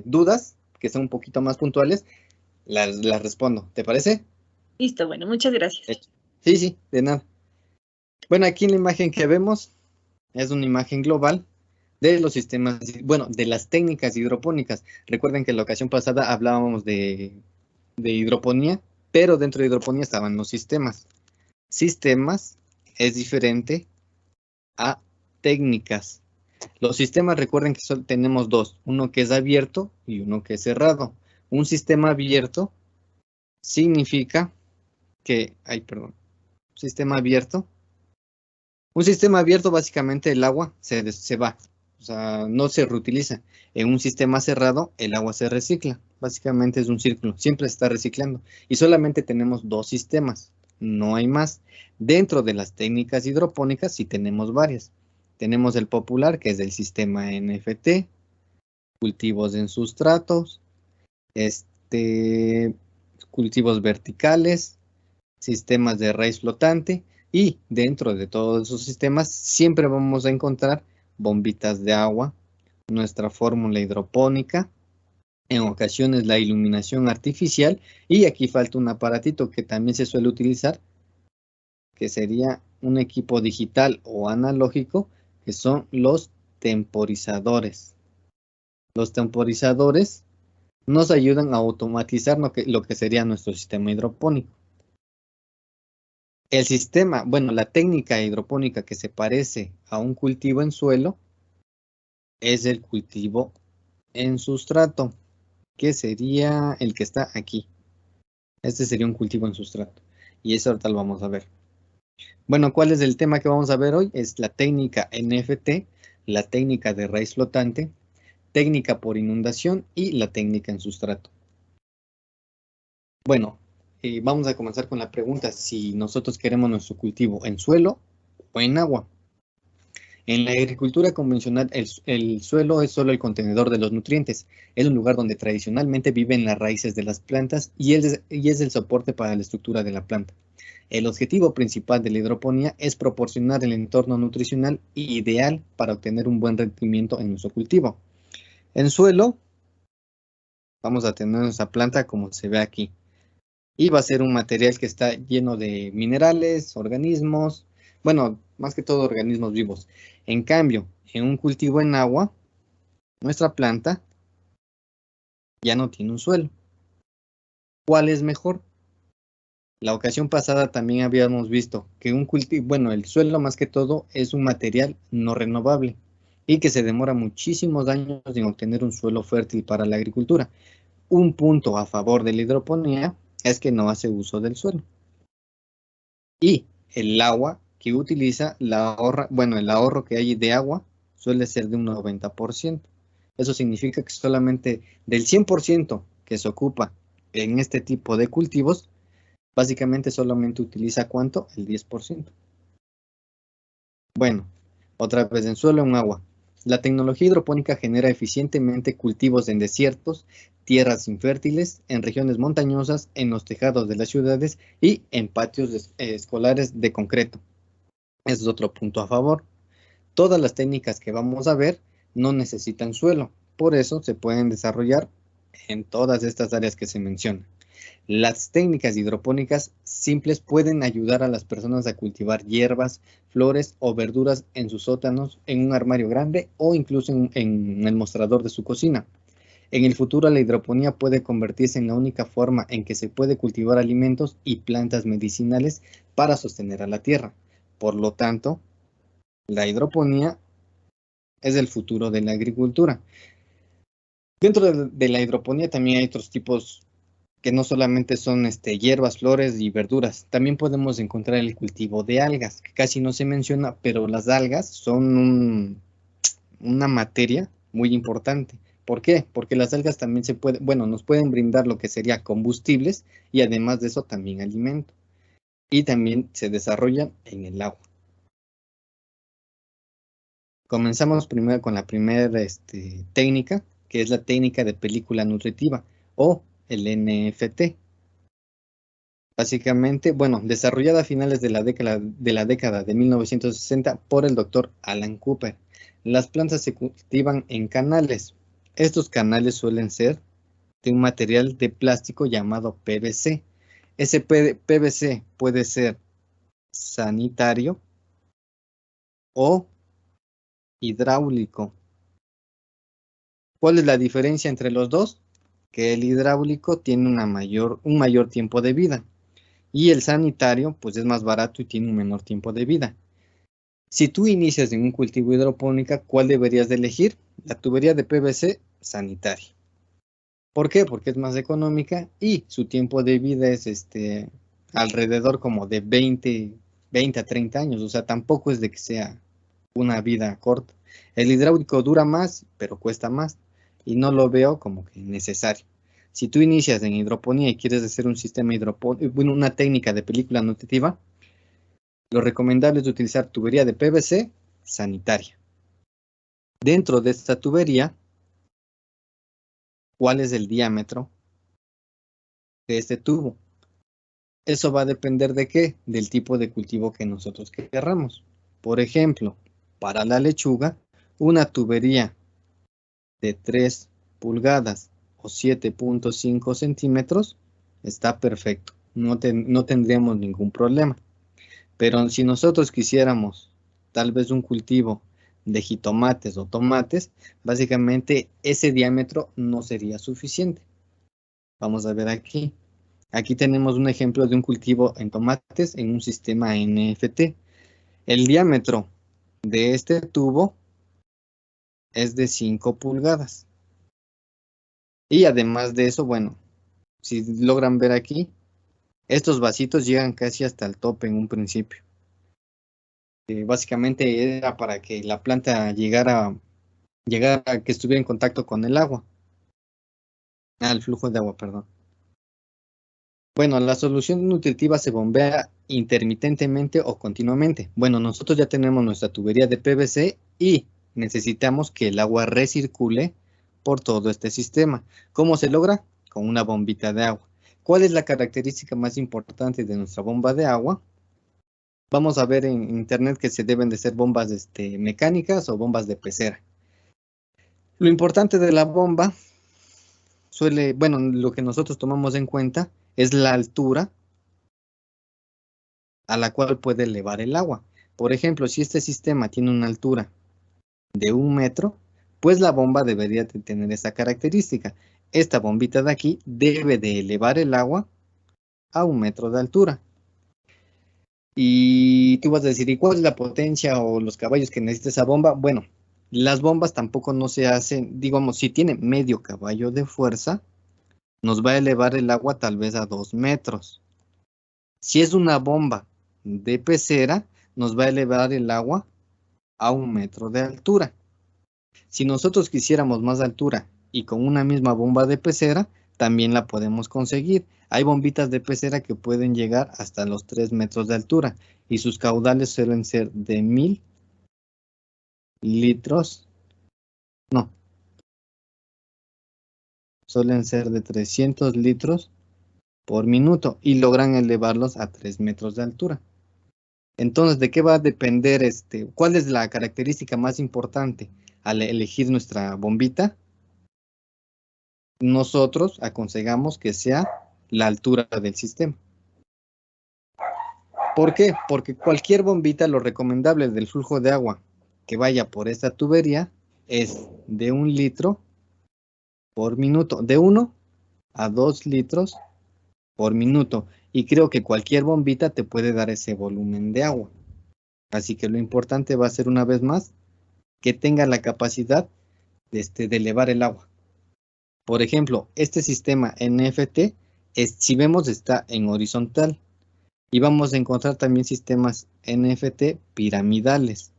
dudas que son un poquito más puntuales, las respondo. ¿Te parece? Listo, bueno, muchas gracias. Hecho. Sí, sí, de nada. Bueno, aquí en la imagen que vemos es una imagen global de los sistemas, bueno, de las técnicas hidropónicas. Recuerden que en la ocasión pasada hablábamos de hidroponía, pero dentro de hidroponía estaban los sistemas. Sistemas es diferente a técnicas. Los sistemas, recuerden que tenemos dos, uno que es abierto y uno que es cerrado. Un sistema abierto significa que, ay, perdón, sistema abierto. Un sistema abierto, básicamente el agua se va, o sea, no se reutiliza. En un sistema cerrado, el agua se recicla. Básicamente es un círculo, siempre se está reciclando. Y solamente tenemos dos sistemas, no hay más. Dentro de las técnicas hidropónicas sí tenemos varias. Tenemos el popular, que es el sistema NFT, cultivos en sustratos, este, cultivos verticales, sistemas de raíz flotante y dentro de todos esos sistemas siempre vamos a encontrar bombitas de agua, nuestra fórmula hidropónica, en ocasiones la iluminación artificial y aquí falta un aparatito que también se suele utilizar, que sería un equipo digital o analógico, que son los temporizadores. Los temporizadores nos ayudan a automatizar lo que sería nuestro sistema hidropónico. El sistema, bueno, la técnica hidropónica que se parece a un cultivo en suelo es el cultivo en sustrato, que sería el que está aquí. Este sería un cultivo en sustrato. Y eso ahorita lo vamos a ver. Bueno, ¿cuál es el tema que vamos a ver hoy? Es la técnica NFT, la técnica de raíz flotante, técnica por inundación y la técnica en sustrato. Bueno, vamos a comenzar con la pregunta si nosotros queremos nuestro cultivo en suelo o en agua. En la agricultura convencional, el suelo es solo el contenedor de los nutrientes. Es un lugar donde tradicionalmente viven las raíces de las plantas y es el soporte para la estructura de la planta. El objetivo principal de la hidroponía es proporcionar el entorno nutricional ideal para obtener un buen rendimiento en nuestro cultivo. En suelo, vamos a tener nuestra planta como se ve aquí. Y va a ser un material que está lleno de minerales, organismos, bueno, más que todo organismos vivos. En cambio, en un cultivo en agua, nuestra planta ya no tiene un suelo. ¿Cuál es mejor? La ocasión pasada también habíamos visto que un cultivo, bueno, el suelo más que todo es un material no renovable y que se demora muchísimos años en obtener un suelo fértil para la agricultura. Un punto a favor de la hidroponía es que no hace uso del suelo. Y el agua que utiliza, bueno, el ahorro que hay de agua suele ser de un 90%. Eso significa que solamente del 100% que se ocupa en este tipo de cultivos, básicamente solamente utiliza ¿cuánto? El 10%. Bueno, otra vez en suelo, en agua. La tecnología hidropónica genera eficientemente cultivos en desiertos, tierras infértiles, en regiones montañosas, en los tejados de las ciudades y en patios escolares de concreto. Ese es otro punto a favor. Todas las técnicas que vamos a ver no necesitan suelo, por eso se pueden desarrollar en todas estas áreas que se mencionan. Las técnicas hidropónicas simples pueden ayudar a las personas a cultivar hierbas, flores o verduras en sus sótanos, en un armario grande o incluso en el mostrador de su cocina. En el futuro, la hidroponía puede convertirse en la única forma en que se puede cultivar alimentos y plantas medicinales para sostener a la tierra. Por lo tanto, la hidroponía es el futuro de la agricultura. Dentro de la hidroponía también hay otros tipos que no solamente son hierbas, flores y verduras. También podemos encontrar el cultivo de algas, que casi no se menciona, pero las algas son una materia muy importante. ¿Por qué? Porque las algas también bueno, nos pueden brindar lo que sería combustibles y además de eso también alimento. Y también se desarrollan en el agua. Comenzamos primero con la primera técnica, que es la técnica de película nutritiva o el NFT. Básicamente, bueno, desarrollada a finales de la década de 1960 por el doctor Alan Cooper. Las plantas se cultivan en canales. Estos canales suelen ser de un material de plástico llamado PVC. Ese PVC puede ser sanitario o hidráulico. ¿Cuál es la diferencia entre los dos? Que el hidráulico tiene un mayor tiempo de vida y el sanitario pues es más barato y tiene un menor tiempo de vida. Si tú inicias en un cultivo hidropónica, ¿cuál deberías de elegir? La tubería de PVC sanitaria. ¿Por qué? Porque es más económica y su tiempo de vida es alrededor como de 20 a 30 años. O sea, tampoco es de que sea una vida corta. El hidráulico dura más, pero cuesta más. Y no lo veo como que necesario. Si tú inicias en hidroponía y quieres hacer un sistema hidropónico, bueno, una técnica de película nutritiva, lo recomendable es utilizar tubería de PVC sanitaria. Dentro de esta tubería, ¿cuál es el diámetro de este tubo? Eso va a depender de qué, del tipo de cultivo que nosotros querramos. Por ejemplo, para la lechuga, una tubería de 3 pulgadas o 7.5 centímetros está perfecto. No tendríamos ningún problema. Pero si nosotros quisiéramos tal vez un cultivo de jitomates o tomates, básicamente ese diámetro no sería suficiente. Vamos a ver aquí. Aquí tenemos un ejemplo de un cultivo en tomates en un sistema NFT. El diámetro de este tubo es de 5 pulgadas. Y además de eso, bueno, si logran ver aquí, estos vasitos llegan casi hasta el tope en un principio. Básicamente era para que la planta llegara a que estuviera en contacto con el agua. El flujo de agua, perdón. Bueno, la solución nutritiva se bombea intermitentemente o continuamente. Bueno, nosotros ya tenemos nuestra tubería de PVC y necesitamos que el agua recircule por todo este sistema. ¿Cómo se logra? Con una bombita de agua. ¿Cuál es la característica más importante de nuestra bomba de agua? Vamos a ver en internet que se deben de ser bombas mecánicas o bombas de pecera. Lo importante de la bomba bueno, lo que nosotros tomamos en cuenta es la altura a la cual puede elevar el agua. Por ejemplo, si este sistema tiene una altura de 1 metro, pues la bomba debería de tener esa característica. Esta bombita de aquí debe de elevar el agua a 1 metro de altura. Y tú vas a decir, ¿y cuál es la potencia o los caballos que necesita esa bomba? Bueno, las bombas tampoco no se hacen, digamos, si tiene medio caballo de fuerza, nos va a elevar el agua tal vez a 2 metros. Si es una bomba de pecera, nos va a elevar el agua a 1 metro de altura. Si nosotros quisiéramos más altura y con una misma bomba de pecera, también la podemos conseguir. Hay bombitas de pecera que pueden llegar hasta los 3 metros de altura y sus caudales suelen ser de 1000 litros. No, suelen ser de 300 litros por minuto y logran elevarlos a 3 metros de altura. Entonces, ¿de qué va a depender cuál es la característica más importante al elegir nuestra bombita? Nosotros aconsejamos que sea la altura del sistema. ¿Por qué? Porque cualquier bombita, lo recomendable del flujo de agua que vaya por esta tubería es de 1 litro por minuto, de 1 a 2 litros por minuto. Y creo que cualquier bombita te puede dar ese volumen de agua. Así que lo importante va a ser una vez más que tenga la capacidad de elevar el agua. Por ejemplo, este sistema NFT, si vemos, está en horizontal. Y vamos a encontrar también sistemas NFT piramidales.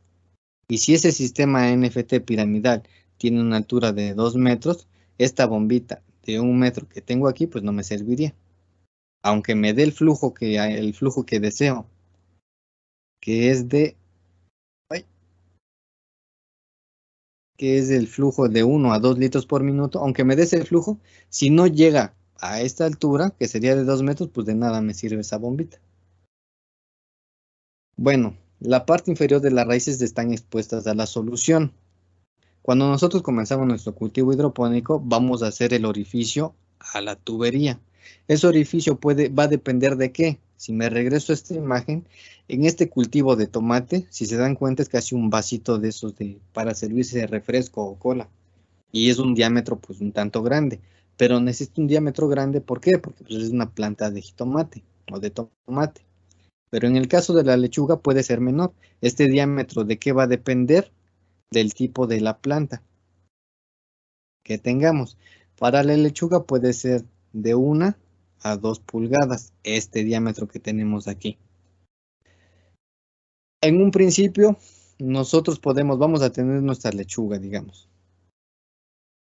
Y si ese sistema NFT piramidal tiene una altura de 2 metros, esta bombita de 1 metro que tengo aquí, pues no me serviría. Aunque me dé el flujo que deseo, que es el flujo de 1 a 2 litros por minuto, aunque me dé ese flujo, si no llega a esta altura, que sería de 2 metros, pues de nada me sirve esa bombita. Bueno, la parte inferior de las raíces están expuestas a la solución. Cuando nosotros comenzamos nuestro cultivo hidropónico, vamos a hacer el orificio a la tubería. Ese orificio va a depender de qué. Si me regreso a esta imagen, en este cultivo de tomate, si se dan cuenta, es casi un vasito de esos para servirse de refresco o cola. Y es un diámetro pues un tanto grande. Pero necesita un diámetro grande, ¿por qué? Porque pues, es una planta de jitomate o de tomate. Pero en el caso de la lechuga puede ser menor. Este diámetro, ¿de qué va a depender? Del tipo de la planta que tengamos. Para la lechuga puede ser de 1 a 2 pulgadas, este diámetro que tenemos aquí. En un principio, nosotros vamos a tener nuestra lechuga, digamos.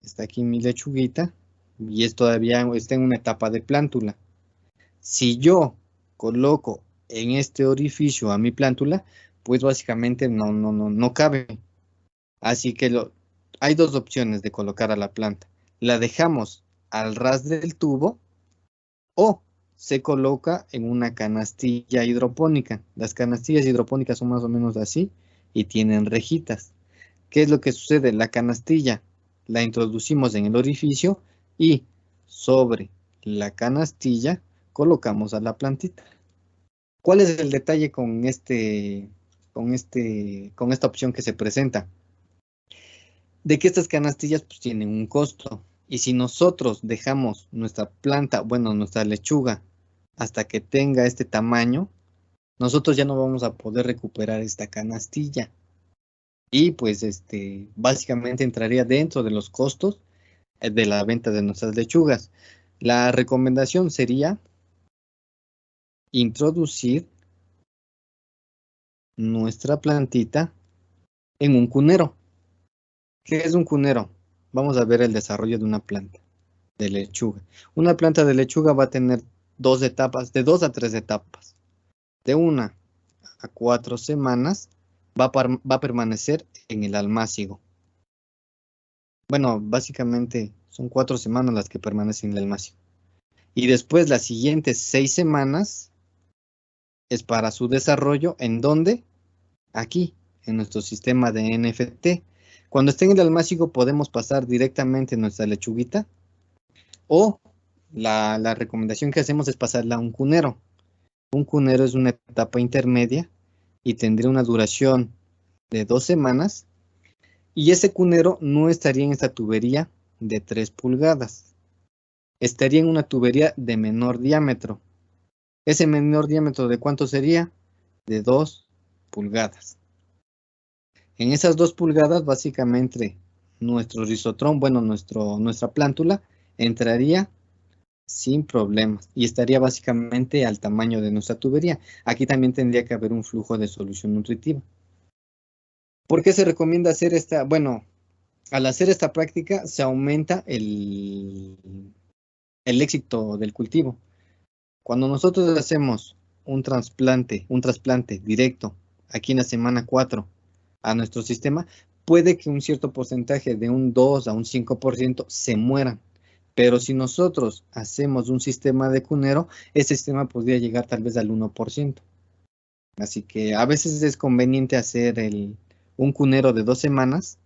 Está aquí mi lechuguita y todavía está en una etapa de plántula. Si yo coloco en este orificio a mi plántula, pues básicamente no cabe. Así que hay dos opciones de colocar a la planta. La dejamos al ras del tubo o se coloca en una canastilla hidropónica. Las canastillas hidropónicas son más o menos así y tienen rejitas. ¿Qué es lo que sucede? La canastilla la introducimos en el orificio y sobre la canastilla colocamos a la plantita. ¿Cuál es el detalle con esta opción que se presenta? De que estas canastillas pues tienen un costo. Y si nosotros dejamos nuestra planta, bueno, nuestra lechuga, hasta que tenga este tamaño, nosotros ya no vamos a poder recuperar esta canastilla. Y pues básicamente entraría dentro de los costos de la venta de nuestras lechugas. La recomendación sería introducir nuestra plantita en un cunero. ¿Qué es un cunero? Vamos a ver el desarrollo de una planta de lechuga. Una planta de lechuga va a tener dos etapas, de 2 a 3 etapas. De 1 a 4 semanas va a permanecer en el almácigo. Bueno, básicamente son 4 semanas las que permanecen en el almácigo. Y después las siguientes 6 semanas es para su desarrollo. ¿En dónde? Aquí, en nuestro sistema de NFT. Cuando esté en el almácigo podemos pasar directamente nuestra lechuguita o la recomendación que hacemos es pasarla a un cunero. Un cunero es una etapa intermedia y tendría una duración de 2 semanas y ese cunero no estaría en esta tubería de 3 pulgadas. Estaría en una tubería de menor diámetro. ¿Ese menor diámetro de cuánto sería? De 2 pulgadas. En esas 2 pulgadas, básicamente, nuestro rizotrón, bueno, nuestra plántula, entraría sin problemas y estaría básicamente al tamaño de nuestra tubería. Aquí también tendría que haber un flujo de solución nutritiva. ¿Por qué se recomienda hacer esta? Bueno, al hacer esta práctica se aumenta el éxito del cultivo. Cuando nosotros hacemos un trasplante directo aquí en la semana 4 a nuestro sistema, puede que un cierto porcentaje de un 2 a un 5% se mueran. Pero si nosotros hacemos un sistema de cunero, ese sistema podría llegar tal vez al 1%. Así que a veces es conveniente hacer un cunero de 2 semanas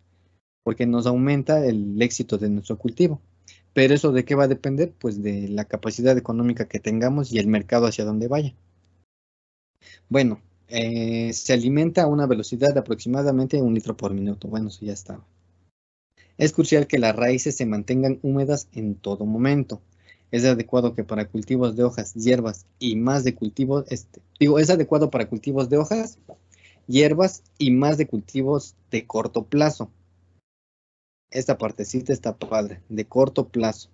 porque nos aumenta el éxito de nuestro cultivo. Pero eso de qué va a depender, pues de la capacidad económica que tengamos y el mercado hacia donde vaya. Bueno, se alimenta a una velocidad de aproximadamente 1 litro por minuto. Bueno, eso ya estaba. Es crucial que las raíces se mantengan húmedas en todo momento. Es adecuado que para cultivos de hojas, hierbas y más de cultivos, es adecuado para cultivos de hojas, hierbas y más de cultivos de corto plazo. Esta partecita está padre, de corto plazo.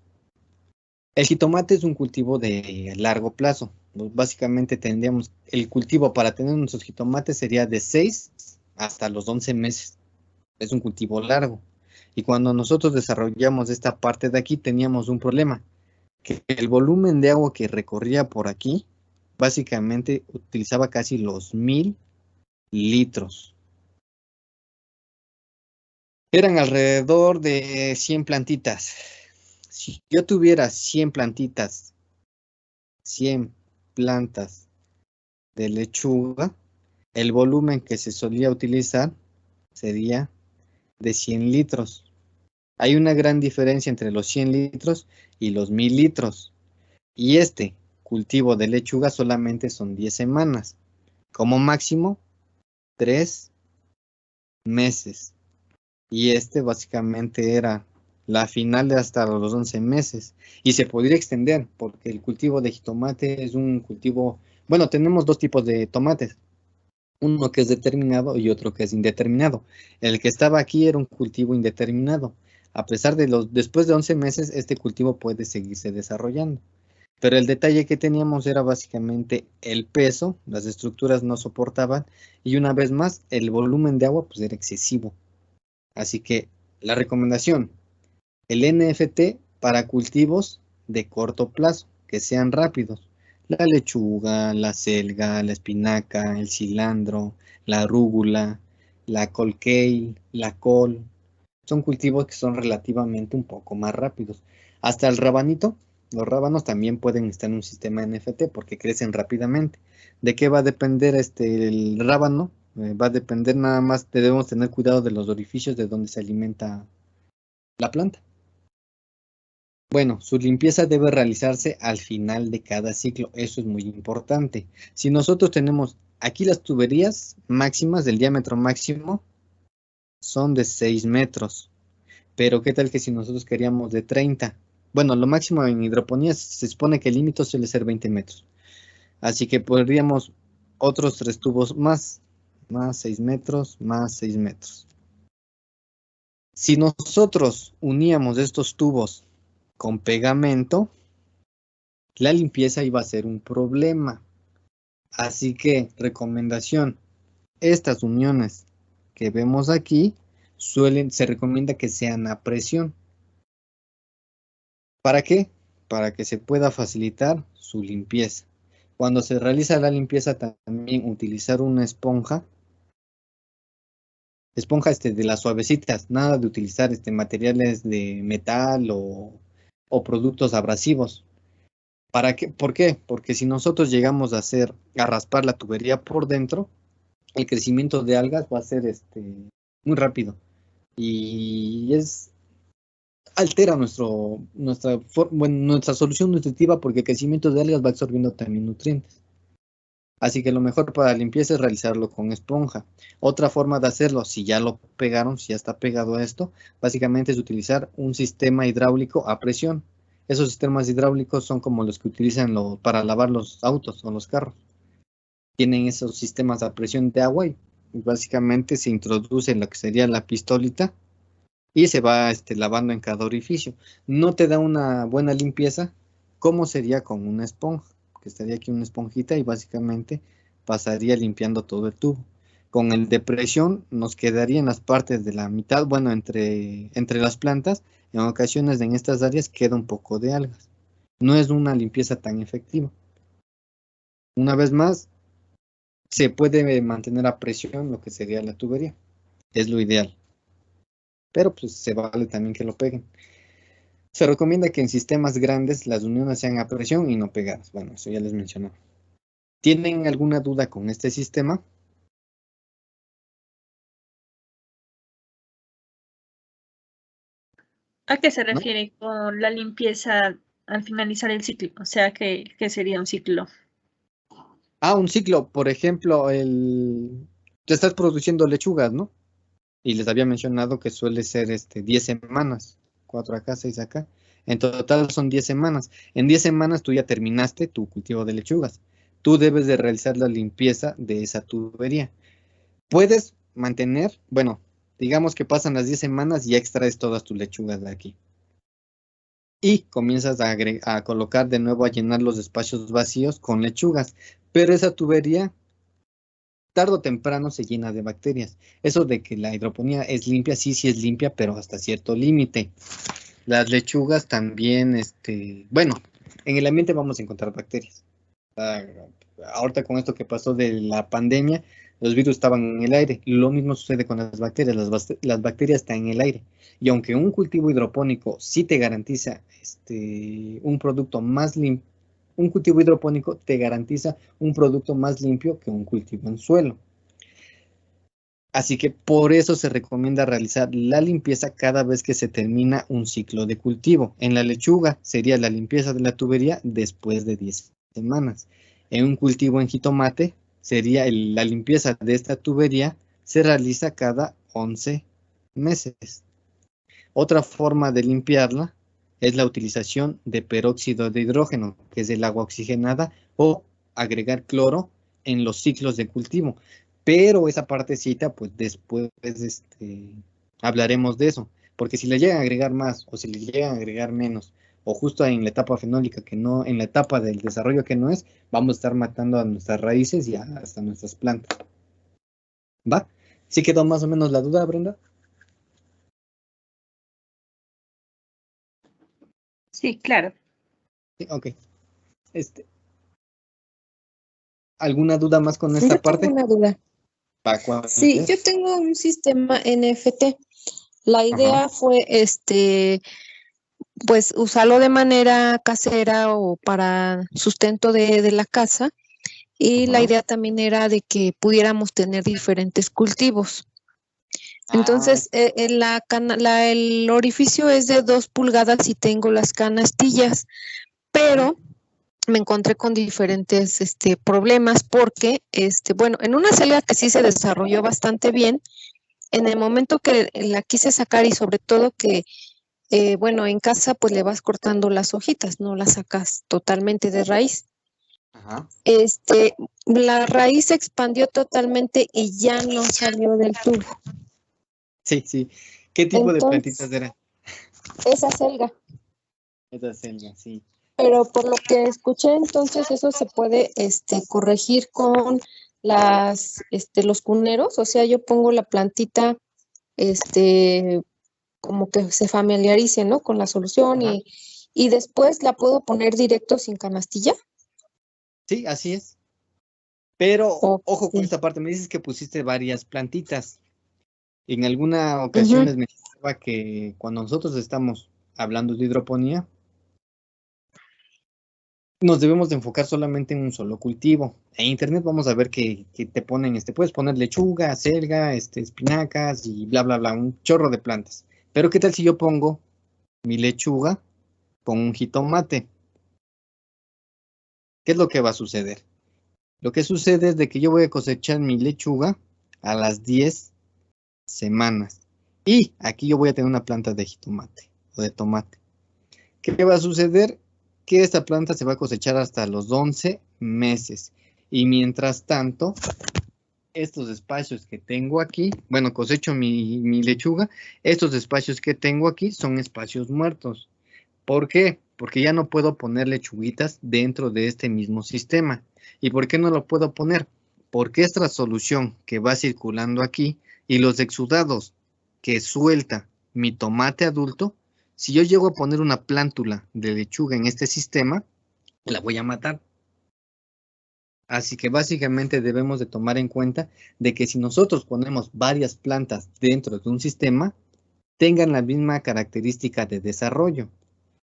El jitomate es un cultivo de largo plazo. Básicamente tendríamos, el cultivo para tener nuestros jitomates sería de 6 hasta los 11 meses. Es un cultivo largo. Y cuando nosotros desarrollamos esta parte de aquí, teníamos un problema, que el volumen de agua que recorría por aquí, básicamente utilizaba casi los 1000 litros. Eran alrededor de 100 plantitas. Si yo tuviera 100 plantitas, 100 plantas de lechuga, el volumen que se solía utilizar sería de 100 litros. Hay una gran diferencia entre los 100 litros y los 1000 litros. Y este cultivo de lechuga solamente son 10 semanas. Como máximo, 3 meses. Y este básicamente era la final de hasta los 11 meses. Y se podría extender porque el cultivo de jitomate es un cultivo... Bueno, tenemos dos tipos de tomates. Uno que es determinado y otro que es indeterminado. El que estaba aquí era un cultivo indeterminado. A pesar de después de 11 meses, este cultivo puede seguirse desarrollando. Pero el detalle que teníamos era básicamente el peso, las estructuras no soportaban y una vez más el volumen de agua pues era excesivo. Así que la recomendación, el NFT para cultivos de corto plazo, que sean rápidos. La lechuga, la selga, la espinaca, el cilantro, la rúgula, la col kale, la col. Son cultivos que son relativamente un poco más rápidos. Hasta el rabanito, los rábanos también pueden estar en un sistema NFT porque crecen rápidamente. ¿De qué va a depender el rábano? Va a depender nada más, debemos tener cuidado de los orificios de donde se alimenta la planta. Bueno, su limpieza debe realizarse al final de cada ciclo, eso es muy importante. Si nosotros tenemos aquí las tuberías máximas del diámetro máximo son de 6 metros, pero ¿qué tal que si nosotros queríamos de 30? Bueno, lo máximo en hidroponía se supone que el límite suele ser 20 metros, así que podríamos otros 3 tubos más 6 metros, más 6 metros. Si nosotros uníamos estos tubos con pegamento, la limpieza iba a ser un problema. Así que, recomendación, estas uniones que vemos aquí, se recomienda que sean a presión. ¿Para qué? Para que se pueda facilitar su limpieza. Cuando se realiza la limpieza, también utilizar una esponja de las suavecitas, nada de utilizar materiales de metal o productos abrasivos. ¿Para qué? ¿Por qué? Porque si nosotros llegamos a raspar la tubería por dentro, el crecimiento de algas va a ser muy rápido y altera nuestra solución nutritiva porque el crecimiento de algas va absorbiendo también nutrientes. Así que lo mejor para la limpieza es realizarlo con esponja. Otra forma de hacerlo, si ya lo pegaron, si ya está pegado a esto, básicamente es utilizar un sistema hidráulico a presión. Esos sistemas hidráulicos son como los que utilizan para lavar los autos o los carros. Tienen esos sistemas a presión de agua y básicamente se introduce lo que sería la pistolita y se va lavando en cada orificio. No te da una buena limpieza como sería con una esponja, que estaría aquí una esponjita y básicamente pasaría limpiando todo el tubo. Con el de presión nos quedaría en las partes de la mitad, bueno, entre las plantas, en ocasiones en estas áreas queda un poco de algas. No es una limpieza tan efectiva. Una vez más, se puede mantener a presión lo que sería la tubería. Es lo ideal. Pero pues se vale también que lo peguen. Se recomienda que en sistemas grandes las uniones sean a presión y no pegadas. Bueno, eso ya les mencionaba. ¿Tienen alguna duda con este sistema? ¿A qué se ¿No? refiere con la limpieza al finalizar el ciclo? O sea, ¿qué sería un ciclo? Un ciclo. Por ejemplo, te estás produciendo lechugas, ¿no? Y les había mencionado que suele ser 10 semanas. 4 acá, 6 acá. En total son 10 semanas. En 10 semanas tú ya terminaste tu cultivo de lechugas. Tú debes de realizar la limpieza de esa tubería. Puedes mantener, bueno, digamos que pasan las 10 semanas y ya extraes todas tus lechugas de aquí. Y comienzas a colocar de nuevo, a llenar los espacios vacíos con lechugas. Pero esa tubería, tarde o temprano, se llena de bacterias. Eso de que la hidroponía es limpia, sí, sí es limpia, pero hasta cierto límite. Las lechugas también, bueno, en el ambiente vamos a encontrar bacterias. Ah, ahorita con esto que pasó de la pandemia, los virus estaban en el aire. Lo mismo sucede con las bacterias. Las bacterias están en el aire. Y aunque un cultivo hidropónico sí te garantiza un producto más limpio, un cultivo hidropónico te garantiza un producto más limpio que un cultivo en suelo. Así que por eso se recomienda realizar la limpieza cada vez que se termina un ciclo de cultivo. En la lechuga sería la limpieza de la tubería después de 10 semanas. En un cultivo en jitomate sería la limpieza de esta tubería se realiza cada 11 meses. Otra forma de limpiarla es la utilización de peróxido de hidrógeno, que es el agua oxigenada, o agregar cloro en los ciclos de cultivo. Pero esa partecita, pues después hablaremos de eso, porque si le llegan a agregar más o si le llegan a agregar menos, o justo en la etapa fenólica que no, en la etapa del desarrollo que no es, vamos a estar matando a nuestras raíces y hasta nuestras plantas. ¿Va? ¿Sí quedó más o menos la duda, Brenda? Sí, claro. Sí, ok. Este, ¿Alguna duda más con esta Yo tengo parte? una duda. ¿Para cuál Sí, yo es? tengo un sistema NFT. La Ajá, idea fue, pues, usarlo de manera casera o para sustento de la casa. Y la ajá. idea también era de que pudiéramos tener diferentes cultivos. Ah, Entonces, el orificio es de 2 pulgadas y tengo las canastillas, ajá, pero me encontré con diferentes problemas porque, bueno, en una celda que sí se desarrolló bastante bien, en el momento que la quise sacar y sobre todo que, bueno, en casa pues le vas cortando las hojitas, no las sacas totalmente de raíz. ajá. La raíz se expandió totalmente y ya no salió del tubo. Sí, sí. ¿Qué tipo de plantitas Entonces, eran? esa selga. Esa selva, sí. Pero por lo que escuché, entonces eso se puede corregir con los cuneros. O sea, yo pongo la plantita, este, como que se familiarice, ¿no? Con la solución Ajá. y después la puedo poner directo sin canastilla. Sí, así es. Pero O, ojo con sí. esta parte. Me dices que pusiste varias plantitas. En alguna ocasión Ujú. les mencionaba que cuando nosotros estamos hablando de hidroponía, nos debemos de enfocar solamente en un solo cultivo. En internet vamos a ver que te ponen, puedes poner lechuga, selga, espinacas y bla, bla, bla, un chorro de plantas. Pero ¿qué tal si yo pongo mi lechuga con un jitomate? ¿Qué es lo que va a suceder? Lo que sucede es de que yo voy a cosechar mi lechuga a las 10 semanas. Y aquí yo voy a tener una planta de jitomate o de tomate. ¿Qué va a suceder? Que esta planta se va a cosechar hasta los 11 meses. Y mientras tanto, estos espacios que tengo aquí, bueno, cosecho mi lechuga, estos espacios que tengo aquí son espacios muertos. ¿Por qué? Porque ya no puedo poner lechuguitas dentro de este mismo sistema. ¿Y por qué no lo puedo poner? Porque esta solución que va circulando aquí y los exudados que suelta mi tomate adulto, si yo llego a poner una plántula de lechuga en este sistema, la voy a matar. Así que básicamente debemos de tomar en cuenta de que si nosotros ponemos varias plantas dentro de un sistema, tengan la misma característica de desarrollo.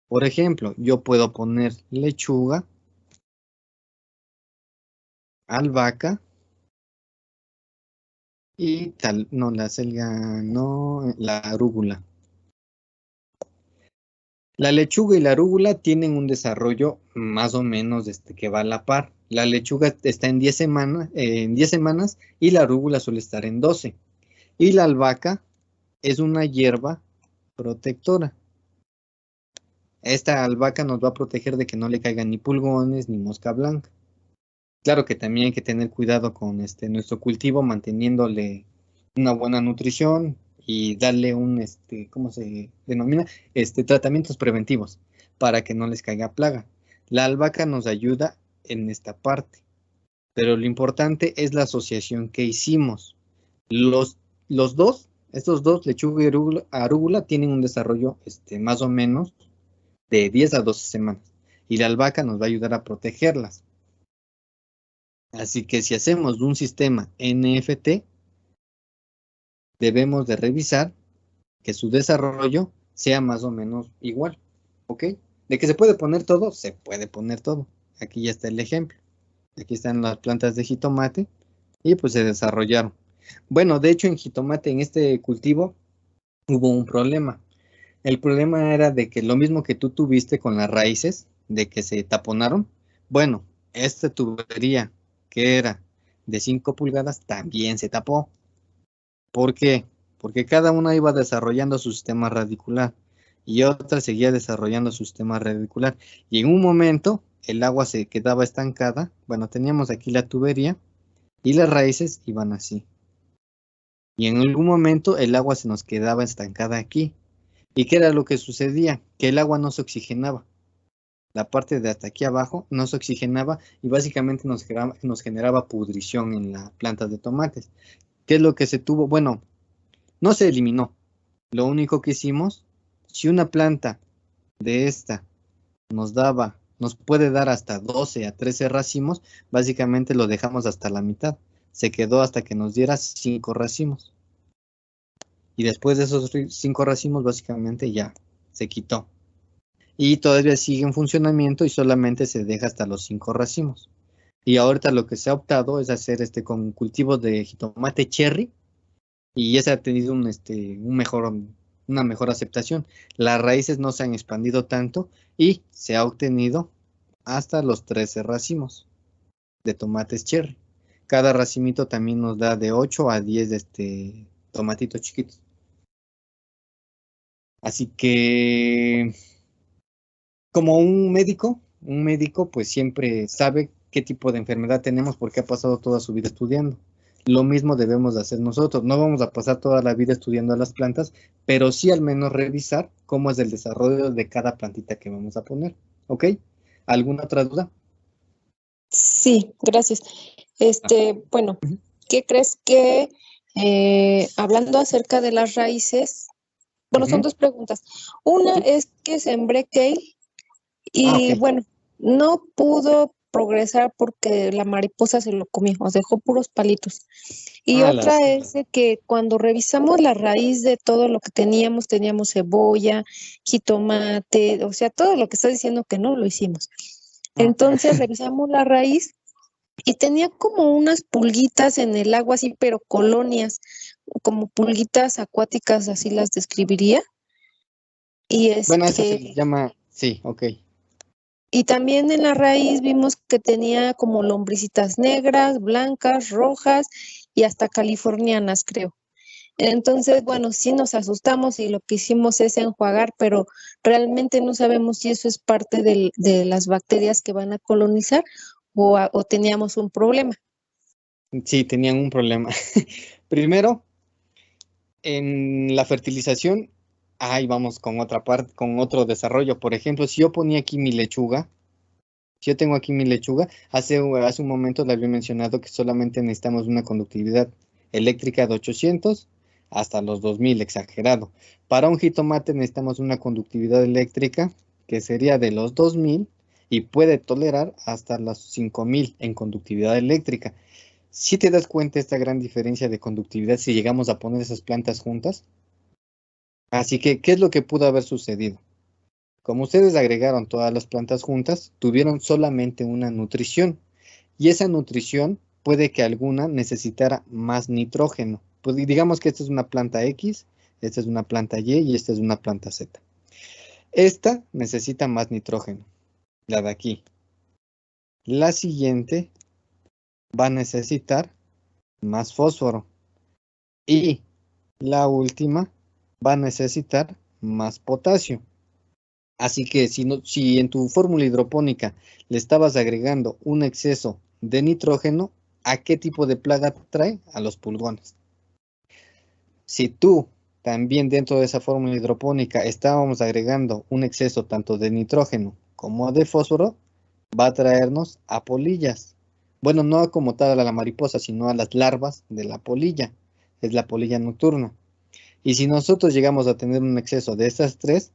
Por ejemplo, yo puedo poner lechuga, albahaca y tal, no, la selga, no, la arúgula. La lechuga y la arúgula tienen un desarrollo más o menos que va a la par. La lechuga está en 10 semanas y la arúgula suele estar en 12. Y la albahaca es una hierba protectora. Esta albahaca nos va a proteger de que no le caigan ni pulgones ni mosca blanca. Claro que también hay que tener cuidado con nuestro cultivo, manteniéndole una buena nutrición y darle ¿cómo se denomina? Tratamientos preventivos para que no les caiga plaga. La albahaca nos ayuda en esta parte, pero lo importante es la asociación que hicimos. Los, los dos, estos dos, lechuga y arúgula, tienen un desarrollo más o menos de 10 a 12 semanas y la albahaca nos va a ayudar a protegerlas. Así que si hacemos un sistema NFT, debemos de revisar que su desarrollo sea más o menos igual, ¿ok? De que se puede poner todo, se puede poner todo. Aquí ya está el ejemplo. Aquí están las plantas de jitomate y pues se desarrollaron. Bueno, de hecho en jitomate, en este cultivo, hubo un problema. El problema era de que lo mismo que tú tuviste con las raíces, de que se taponaron, bueno, esta tubería que era de 5 pulgadas también se tapó. ¿Por qué? Porque cada una iba desarrollando su sistema radicular y otra seguía desarrollando su sistema radicular. Y en un momento el agua se quedaba estancada. Bueno, teníamos aquí la tubería y las raíces iban así. Y en algún momento el agua se nos quedaba estancada aquí. ¿Y qué era lo que sucedía? Que el agua no se oxigenaba. La parte de hasta aquí abajo no se oxigenaba y básicamente nos generaba pudrición en las plantas de tomates. ¿Qué es lo que se tuvo? Bueno, no se eliminó. Lo único que hicimos, si una planta de esta nos puede dar hasta 12 a 13 racimos, básicamente lo dejamos hasta la mitad. Se quedó hasta que nos diera 5 racimos. Y después de esos 5 racimos, básicamente ya se quitó. Y todavía sigue en funcionamiento y solamente se deja hasta los 5 racimos. Y ahorita lo que se ha optado es hacer con cultivos de jitomate cherry. Y ese ha tenido una mejor aceptación. Las raíces no se han expandido tanto y se ha obtenido hasta los 13 racimos de tomates cherry. Cada racimito también nos da de 8 a 10 tomatitos chiquitos. Así que, como un médico pues siempre sabe qué tipo de enfermedad tenemos porque ha pasado toda su vida estudiando. Lo mismo debemos de hacer nosotros. No vamos a pasar toda la vida estudiando a las plantas, pero sí al menos revisar cómo es el desarrollo de cada plantita que vamos a poner. ¿Ok? ¿Alguna otra duda? Sí, gracias. Bueno, ¿qué crees que hablando acerca de las raíces? Bueno, son dos preguntas. Una es que sembré kale y bueno, no pudo progresar porque la mariposa se lo comió, nos dejó puros palitos. Y otra es de que cuando revisamos la raíz de todo lo que teníamos cebolla, jitomate, o sea, todo lo que estás diciendo que no lo hicimos. Entonces revisamos la raíz y tenía como unas pulguitas en el agua, así, pero colonias, como pulguitas acuáticas, así las describiría. Y Bueno, eso se les llama, sí, ok. Y también en la raíz vimos que tenía como lombricitas negras, blancas, rojas y hasta californianas, creo. Entonces, bueno, sí nos asustamos y lo que hicimos es enjuagar, pero realmente no sabemos si eso es parte de las bacterias que van a colonizar o teníamos un problema. Sí, tenían un problema. Primero, en la fertilización, ahí vamos con otra parte, con otro desarrollo. Por ejemplo, si yo ponía aquí mi lechuga, si yo tengo aquí mi lechuga, hace un momento le había mencionado que solamente necesitamos una conductividad eléctrica de 800 hasta los 2000, exagerado. Para un jitomate necesitamos una conductividad eléctrica que sería de los 2000 y puede tolerar hasta los 5000 en conductividad eléctrica. Si te das cuenta esta gran diferencia de conductividad si llegamos a poner esas plantas juntas. Así que, ¿qué es lo que pudo haber sucedido? Como ustedes agregaron todas las plantas juntas, tuvieron solamente una nutrición. Y esa nutrición puede que alguna necesitara más nitrógeno. Pues digamos que esta es una planta X, esta es una planta Y y esta es una planta Z. Esta necesita más nitrógeno, la de aquí. La siguiente va a necesitar más fósforo. Y la última va a necesitar más potasio. Así que si en tu fórmula hidropónica le estabas agregando un exceso de nitrógeno, ¿a qué tipo de plaga trae? A los pulgones. Si tú también dentro de esa fórmula hidropónica estábamos agregando un exceso tanto de nitrógeno como de fósforo, va a traernos a polillas. Bueno, no como tal a la mariposa, sino a las larvas de la polilla. Es la polilla nocturna. Y si nosotros llegamos a tener un exceso de estas tres,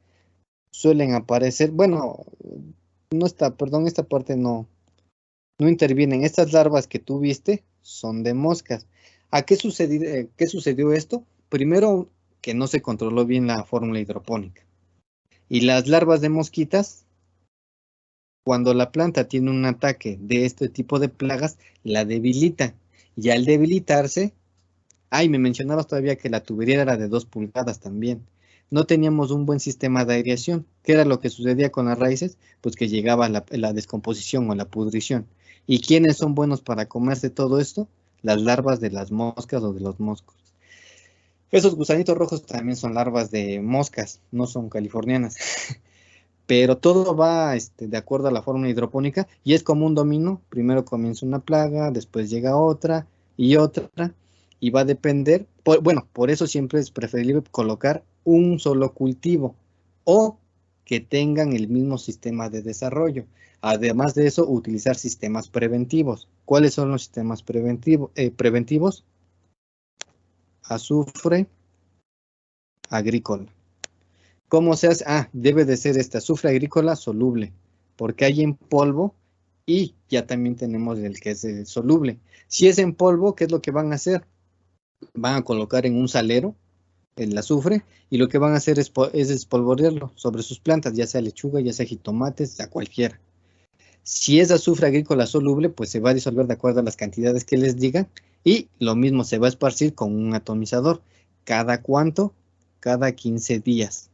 suelen aparecer, bueno, esta parte no intervienen. Estas larvas que tú viste son de moscas. ¿Qué sucedió esto? Primero, que no se controló bien la fórmula hidropónica. Y las larvas de mosquitas, cuando la planta tiene un ataque de este tipo de plagas, la debilita. Y al debilitarse, Y me mencionabas todavía que la tubería era de 2 pulgadas también. No teníamos un buen sistema de aireación. ¿Qué era lo que sucedía con las raíces? Pues que llegaba la descomposición o la pudrición. ¿Y quiénes son buenos para comerse todo esto? Las larvas de las moscas o de los moscos. Esos gusanitos rojos también son larvas de moscas, no son californianas. Pero todo va de acuerdo a la fórmula hidropónica y es como un dominó. Primero comienza una plaga, después llega otra y otra, y va a depender, bueno, por eso siempre es preferible colocar un solo cultivo o que tengan el mismo sistema de desarrollo. Además de eso, utilizar sistemas preventivos. ¿Cuáles son los sistemas preventivos? Azufre agrícola. ¿Cómo se hace? Debe de ser este azufre agrícola soluble, porque hay en polvo y ya también tenemos el que es soluble. Si es en polvo, ¿qué es lo que van a hacer? Van a colocar en un salero el azufre y lo que van a hacer es espolvorearlo sobre sus plantas, ya sea lechuga, ya sea jitomates, a cualquiera. Si es azufre agrícola soluble, pues se va a disolver de acuerdo a las cantidades que les diga y lo mismo se va a esparcir con un atomizador. ¿Cada cuánto? Cada 15 días.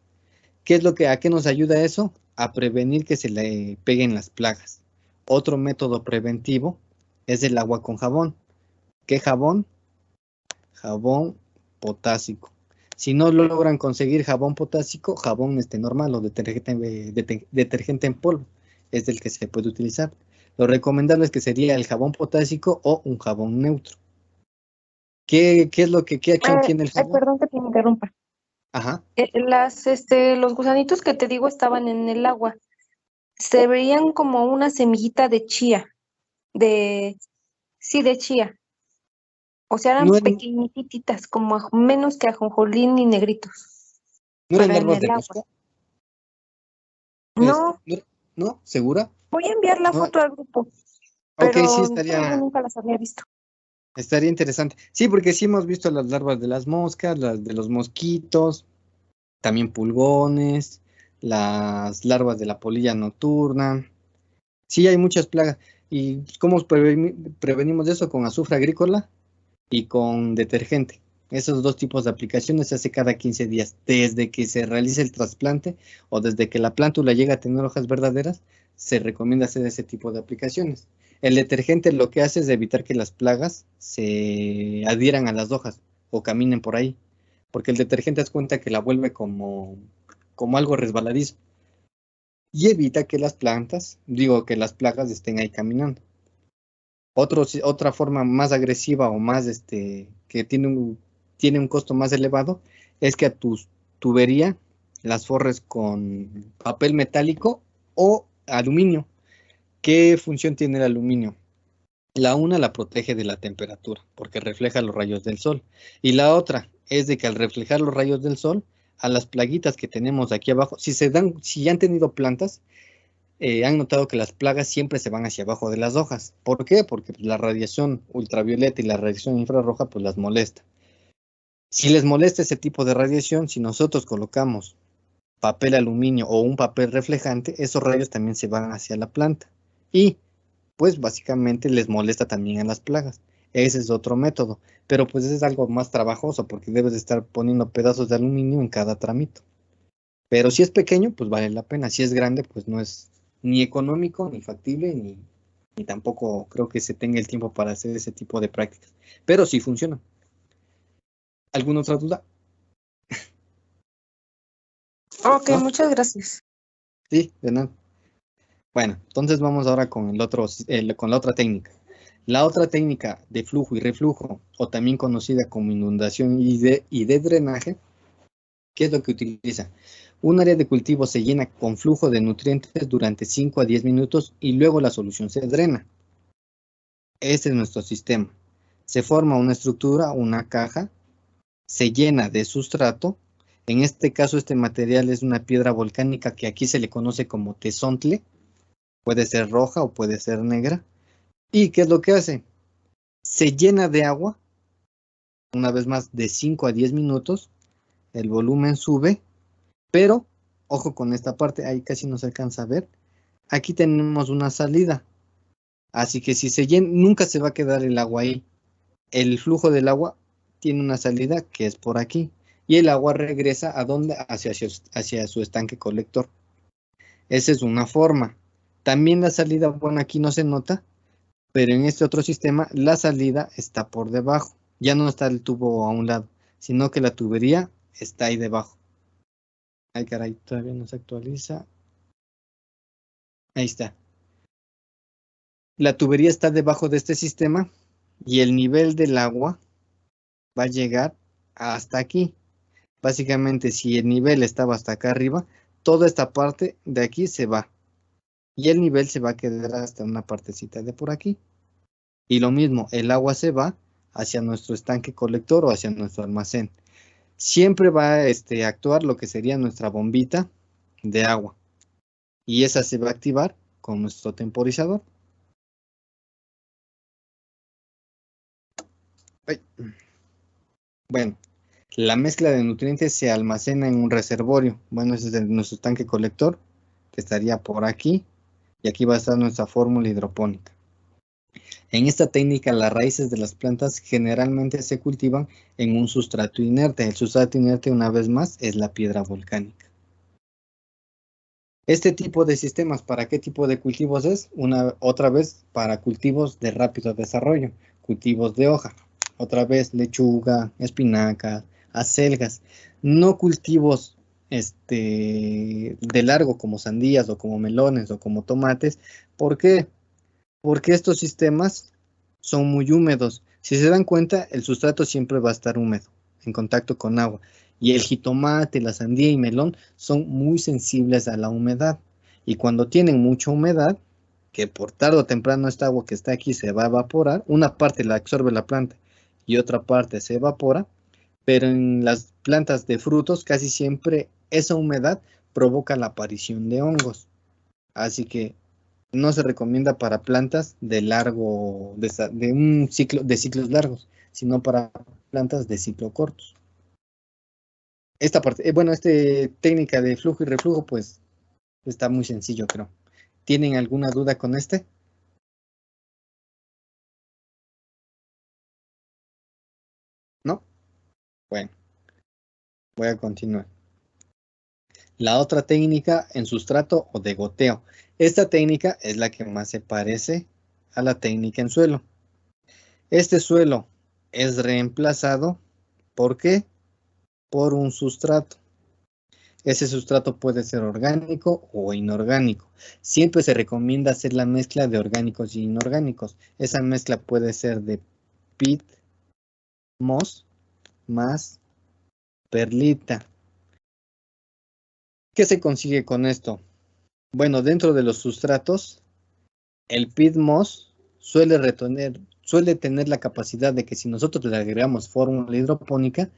¿A qué nos ayuda eso? A prevenir que se le peguen las plagas. Otro método preventivo es el agua con jabón. ¿Qué jabón? Jabón potásico. Si no logran conseguir jabón potásico, jabón normal o detergente en polvo es el que se puede utilizar. Lo recomendable es que sería el jabón potásico o un jabón neutro. ¿Qué acción tiene el jabón? Perdón que te interrumpa. Ajá. Los gusanitos que te digo estaban en el agua. Se veían como una semillita de chía. Sí, de chía. O sea, eran No eran, pequeñititas, como menos que ajonjolín y negritos. no eran Pero en larvas el de agua. mosca. No, ¿No? ¿Segura? voy a enviar la No. foto al grupo, Ok, pero sí, yo nunca las había visto. estaría interesante. Sí, porque sí hemos visto las larvas de las moscas, las de los mosquitos, también pulgones, las larvas de la polilla nocturna. Sí, hay muchas plagas. ¿Y cómo prevenimos eso? Con azufre agrícola y con detergente. Esos dos tipos de aplicaciones se hace cada 15 días, desde que se realice el trasplante o desde que la plántula llega a tener hojas verdaderas, se recomienda hacer ese tipo de aplicaciones. El detergente lo que hace es evitar que las plagas se adhieran a las hojas o caminen por ahí, porque el detergente das cuenta que la vuelve como algo resbaladizo y evita que que las plagas estén ahí caminando. Otra forma más agresiva o más que tiene un costo más elevado es que a tu tubería las forres con papel metálico o aluminio. ¿Qué función tiene el aluminio? La protege de la temperatura porque refleja los rayos del sol. Y la otra es de que al reflejar los rayos del sol, a las plaguitas que tenemos aquí abajo, si ya han tenido plantas, han notado que las plagas siempre se van hacia abajo de las hojas. ¿Por qué? Porque pues, la radiación ultravioleta y la radiación infrarroja pues las molesta. Si les molesta ese tipo de radiación, si nosotros colocamos papel aluminio o un papel reflejante, esos rayos también se van hacia la planta. Y pues básicamente les molesta también a las plagas. Ese es otro método. Pero pues es algo más trabajoso porque debes de estar poniendo pedazos de aluminio en cada tramito. Pero si es pequeño, pues vale la pena. Si es grande, pues no es ni económico, ni factible, ni tampoco creo que se tenga el tiempo para hacer ese tipo de prácticas. Pero sí funciona. ¿Alguna otra duda? Ok, ¿No? muchas gracias. Sí, de nada. Bueno, entonces vamos ahora con con la otra técnica. La otra técnica de flujo y reflujo, o también conocida como inundación y de drenaje, ¿qué es lo que utiliza? Un área de cultivo se llena con flujo de nutrientes durante 5 a 10 minutos y luego la solución se drena. Este es nuestro sistema. Se forma una estructura, una caja, se llena de sustrato. En este caso, este material es una piedra volcánica que aquí se le conoce como tezontle. Puede ser roja o puede ser negra. ¿Y qué es lo que hace? Se llena de agua, una vez más, de 5 a 10 minutos. El volumen sube, pero, ojo con esta parte, ahí casi no se alcanza a ver. Aquí tenemos una salida. Así que si se llena, nunca se va a quedar el agua ahí. El flujo del agua tiene una salida que es por aquí. Y el agua regresa ¿a dónde? Hacia su estanque colector. Esa es una forma. También la salida, bueno, aquí no se nota, pero en este otro sistema la salida está por debajo. Ya no está el tubo a un lado, sino que la tubería está ahí debajo. Ay, caray, todavía no se actualiza. Ahí está. La tubería está debajo de este sistema y el nivel del agua va a llegar hasta aquí. Básicamente, si el nivel estaba hasta acá arriba, toda esta parte de aquí se va. Y el nivel se va a quedar hasta una partecita de por aquí. Y lo mismo, el agua se va hacia nuestro estanque colector o hacia nuestro almacén. Siempre va a actuar lo que sería nuestra bombita de agua. Y esa se va a activar con nuestro temporizador. Ay. Bueno, la mezcla de nutrientes se almacena en un reservorio. Bueno, ese es nuestro tanque colector, que estaría por aquí. Y aquí va a estar nuestra fórmula hidropónica. En esta técnica, las raíces de las plantas generalmente se cultivan en un sustrato inerte. El sustrato inerte, una vez más, es la piedra volcánica. Este tipo de sistemas, ¿para qué tipo de cultivos es? Otra vez, para cultivos de rápido desarrollo, cultivos de hoja. Otra vez, lechuga, espinaca, acelgas. No cultivos de largo como sandías o como melones o como tomates. ¿Por qué? Porque estos sistemas son muy húmedos. Si se dan cuenta, el sustrato siempre va a estar húmedo, en contacto con agua. Y el jitomate, la sandía y melón son muy sensibles a la humedad. Y cuando tienen mucha humedad, que por tarde o temprano esta agua que está aquí se va a evaporar, una parte la absorbe la planta y otra parte se evapora, pero en las plantas de frutos casi siempre esa humedad provoca la aparición de hongos. Así que no se recomienda para plantas de un ciclo, de ciclos largos, sino para plantas de ciclo cortos. Esta parte, esta técnica de flujo y reflujo, pues está muy sencillo, creo. ¿Tienen alguna duda con este? ¿No? Bueno, voy a continuar. La otra técnica en sustrato o de goteo. Esta técnica es la que más se parece a la técnica en suelo. Este suelo es reemplazado, ¿por qué? Por un sustrato. Ese sustrato puede ser orgánico o inorgánico. Siempre se recomienda hacer la mezcla de orgánicos y inorgánicos. Esa mezcla puede ser de peat moss más perlita. ¿Qué se consigue con esto? Bueno, dentro de los sustratos, el peat moss suele tener la capacidad de que si nosotros le agregamos fórmula hidropónica,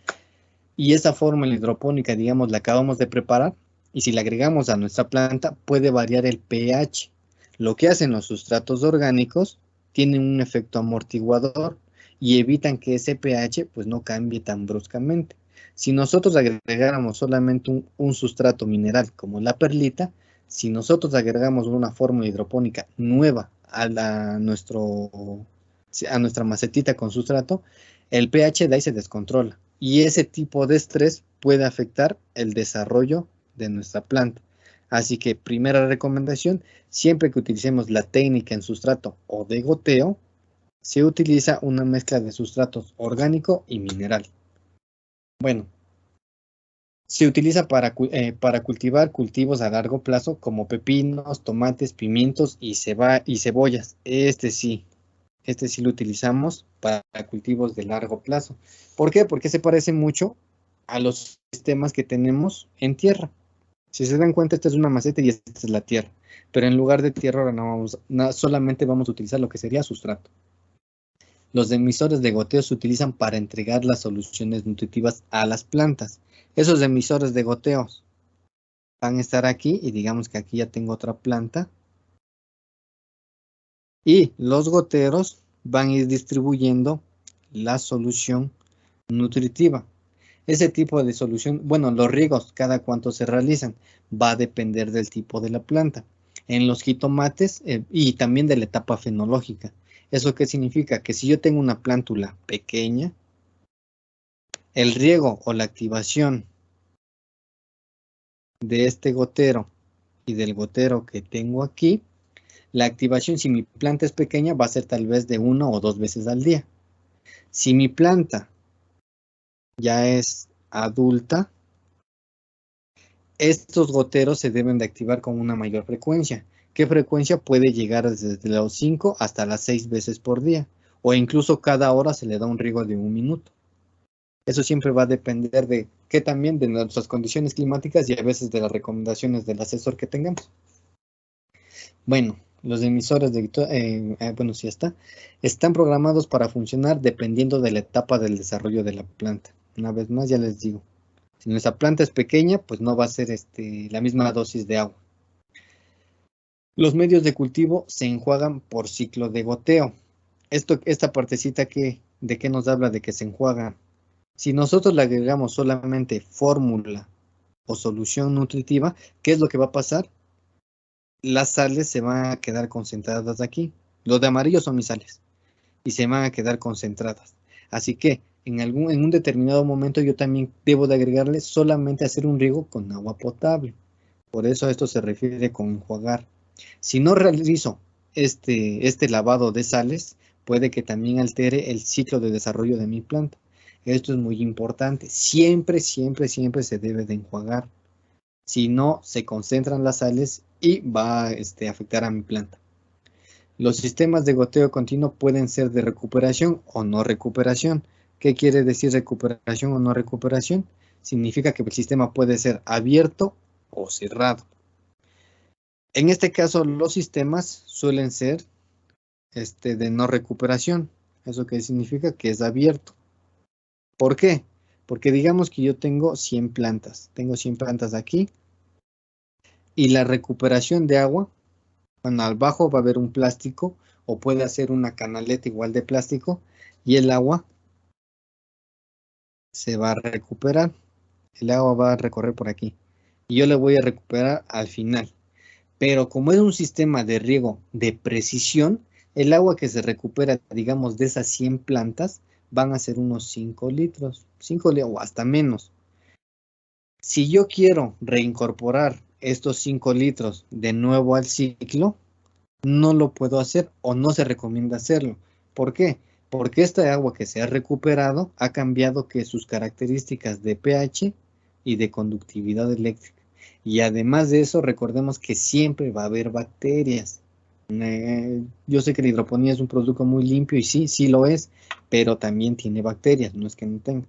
y esa fórmula hidropónica, digamos, la acabamos de preparar, y si la agregamos a nuestra planta, puede variar el pH. Lo que hacen los sustratos orgánicos, tienen un efecto amortiguador y evitan que ese pH pues no cambie tan bruscamente. Si nosotros agregáramos solamente un sustrato mineral como la perlita, si nosotros agregamos una fórmula hidropónica nueva a nuestra macetita con sustrato, el pH de ahí se descontrola. Y ese tipo de estrés puede afectar el desarrollo de nuestra planta. Así que primera recomendación, siempre que utilicemos la técnica en sustrato o de goteo, se utiliza una mezcla de sustratos orgánico y mineral. Bueno, se utiliza para cultivar cultivos a largo plazo como pepinos, tomates, pimientos y cebollas. Este sí lo utilizamos para cultivos de largo plazo. ¿Por qué? Porque se parece mucho a los sistemas que tenemos en tierra. Si se dan cuenta, esta es una maceta y esta es la tierra. Pero en lugar de tierra, ahora solamente vamos a utilizar lo que sería sustrato. Los emisores de goteo se utilizan para entregar las soluciones nutritivas a las plantas. Esos emisores de goteos van a estar aquí y digamos que aquí ya tengo otra planta. Y los goteros van a ir distribuyendo la solución nutritiva. Ese tipo de solución, bueno, los riegos, cada cuánto se realizan, va a depender del tipo de la planta. En los jitomates y también de la etapa fenológica. ¿Eso qué significa? Que si yo tengo una plántula pequeña, el riego o la activación de este gotero y del gotero que tengo aquí, la activación, si mi planta es pequeña, va a ser tal vez de 1 o 2 veces al día. Si mi planta ya es adulta, estos goteros se deben de activar con una mayor frecuencia. ¿Qué frecuencia? Puede llegar desde los 5 hasta las 6 veces por día, o incluso cada hora se le da un riego de 1 minuto. Eso siempre va a depender de que también de nuestras condiciones climáticas y a veces de las recomendaciones del asesor que tengamos. Bueno, los emisores de bueno, sí están programados para funcionar dependiendo de la etapa del desarrollo de la planta. Una vez más, ya les digo, si nuestra planta es pequeña, pues no va a ser la misma dosis de agua. Los medios de cultivo se enjuagan por ciclo de goteo. Esta partecita ¿de qué nos habla de que se enjuagan? Si nosotros le agregamos solamente fórmula o solución nutritiva, ¿qué es lo que va a pasar? Las sales se van a quedar concentradas aquí. Los de amarillo son mis sales y se van a quedar concentradas. Así que en un determinado momento yo también debo de agregarle solamente hacer un riego con agua potable. Por eso esto se refiere con enjuagar. Si no realizo este lavado de sales, puede que también altere el ciclo de desarrollo de mi planta. Esto es muy importante. Siempre, siempre, siempre se debe de enjuagar. Si no, se concentran las sales y va a afectar a mi planta. Los sistemas de goteo continuo pueden ser de recuperación o no recuperación. ¿Qué quiere decir recuperación o no recuperación? Significa que el sistema puede ser abierto o cerrado. En este caso, los sistemas suelen ser de no recuperación. ¿Eso qué significa? Que es abierto. ¿Por qué? Porque digamos que yo tengo 100 plantas. Tengo 100 plantas aquí. Y la recuperación de agua, bueno, al bajo va a haber un plástico o puede hacer una canaleta igual de plástico y el agua se va a recuperar. El agua va a recorrer por aquí. Y yo le voy a recuperar al final. Pero como es un sistema de riego de precisión, el agua que se recupera, digamos, de esas 100 plantas, van a ser unos 5 litros, 5 o hasta menos. Si yo quiero reincorporar estos 5 litros de nuevo al ciclo, no lo puedo hacer o no se recomienda hacerlo. ¿Por qué? Porque esta agua que se ha recuperado ha cambiado que sus características de pH y de conductividad eléctrica. Y además de eso, recordemos que siempre va a haber bacterias. Yo sé que la hidroponía es un producto muy limpio y sí, sí lo es, pero también tiene bacterias, no es que no tenga.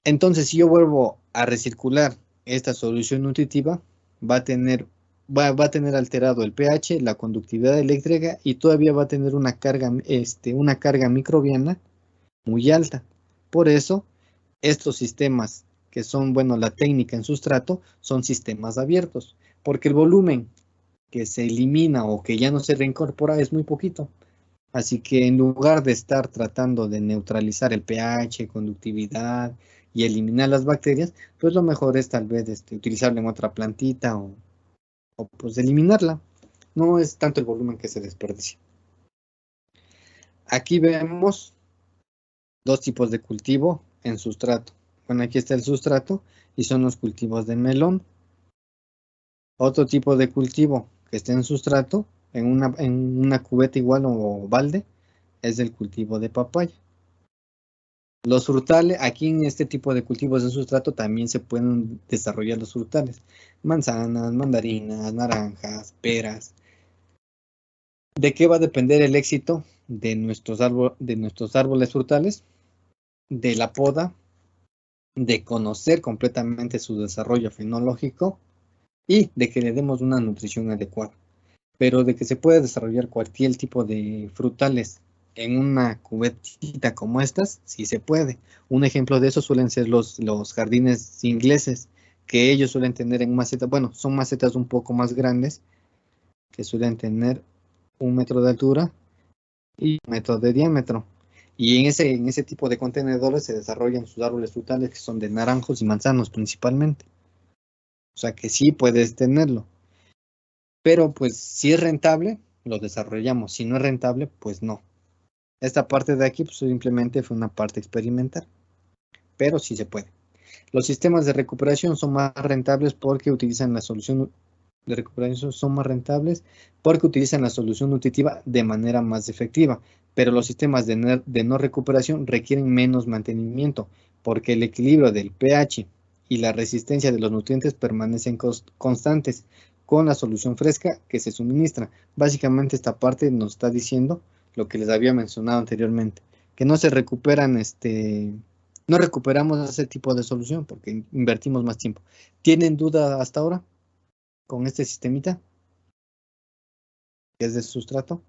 Entonces, si yo vuelvo a recircular esta solución nutritiva, va a tener alterado el pH, la conductividad eléctrica y todavía va a tener una carga microbiana muy alta. Por eso, estos sistemas que son, bueno, la técnica en sustrato, son sistemas abiertos, porque el volumen que se elimina o que ya no se reincorpora es muy poquito. Así que en lugar de estar tratando de neutralizar el pH, conductividad y eliminar las bacterias, pues lo mejor es tal vez utilizarla en otra plantita o pues eliminarla. No es tanto el volumen que se desperdicia. Aquí vemos dos tipos de cultivo en sustrato. Bueno, aquí está el sustrato y son los cultivos de melón. Otro tipo de cultivo que está en sustrato, en una cubeta igual o balde, es el cultivo de papaya. Los frutales, aquí en este tipo de cultivos en sustrato también se pueden desarrollar los frutales. Manzanas, mandarinas, naranjas, peras. ¿De qué va a depender el éxito de nuestros árboles frutales? De la poda, de conocer completamente su desarrollo fenológico y de que le demos una nutrición adecuada. Pero de que se puede desarrollar cualquier tipo de frutales en una cubetita como estas, sí se puede. Un ejemplo de eso suelen ser los jardines ingleses, que ellos suelen tener en macetas, bueno, son macetas un poco más grandes, que suelen tener 1 metro de altura y 1 metro de diámetro. Y en ese tipo de contenedores se desarrollan sus árboles frutales que son de naranjos y manzanos principalmente. O sea que sí puedes tenerlo. Pero pues si es rentable, lo desarrollamos. Si no es rentable, pues no. Esta parte de aquí pues simplemente fue una parte experimental. pero sí se puede. Los sistemas de recuperación son más rentables porque utilizan la solución de recuperación nutritiva de manera más efectiva, pero los sistemas de no recuperación requieren menos mantenimiento porque el equilibrio del pH y la resistencia de los nutrientes permanecen constantes con la solución fresca que se suministra. Básicamente esta parte nos está diciendo lo que les había mencionado anteriormente, que no se recuperan, no recuperamos ese tipo de solución porque invertimos más tiempo. ¿Tienen duda hasta ahora con este sistemita? ¿Que es de sustrato?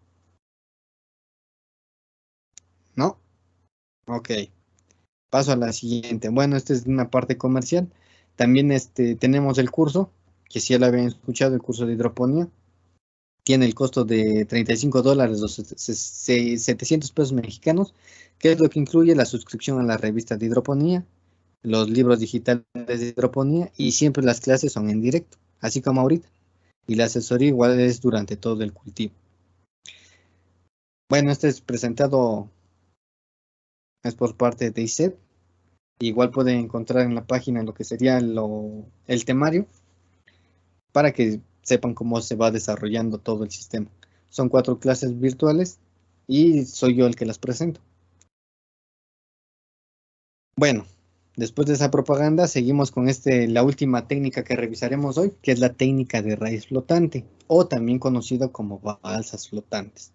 ¿No? Ok. Paso a la siguiente. Bueno, esta es una parte comercial. También tenemos el curso, que si ya lo habían escuchado, el curso de hidroponía. Tiene el costo de $35, los 700 pesos mexicanos, que es lo que incluye la suscripción a la revista de hidroponía, los libros digitales de hidroponía y siempre las clases son en directo, así como ahorita. Y la asesoría igual es durante todo el cultivo. Bueno, este es presentado, es por parte de ICEP. Igual pueden encontrar en la página lo que sería el temario para que sepan cómo se va desarrollando todo el sistema. Son 4 clases virtuales y soy yo el que las presento. Bueno, después de esa propaganda seguimos con la última técnica que revisaremos hoy, que es la técnica de raíz flotante, o también conocido como balsas flotantes.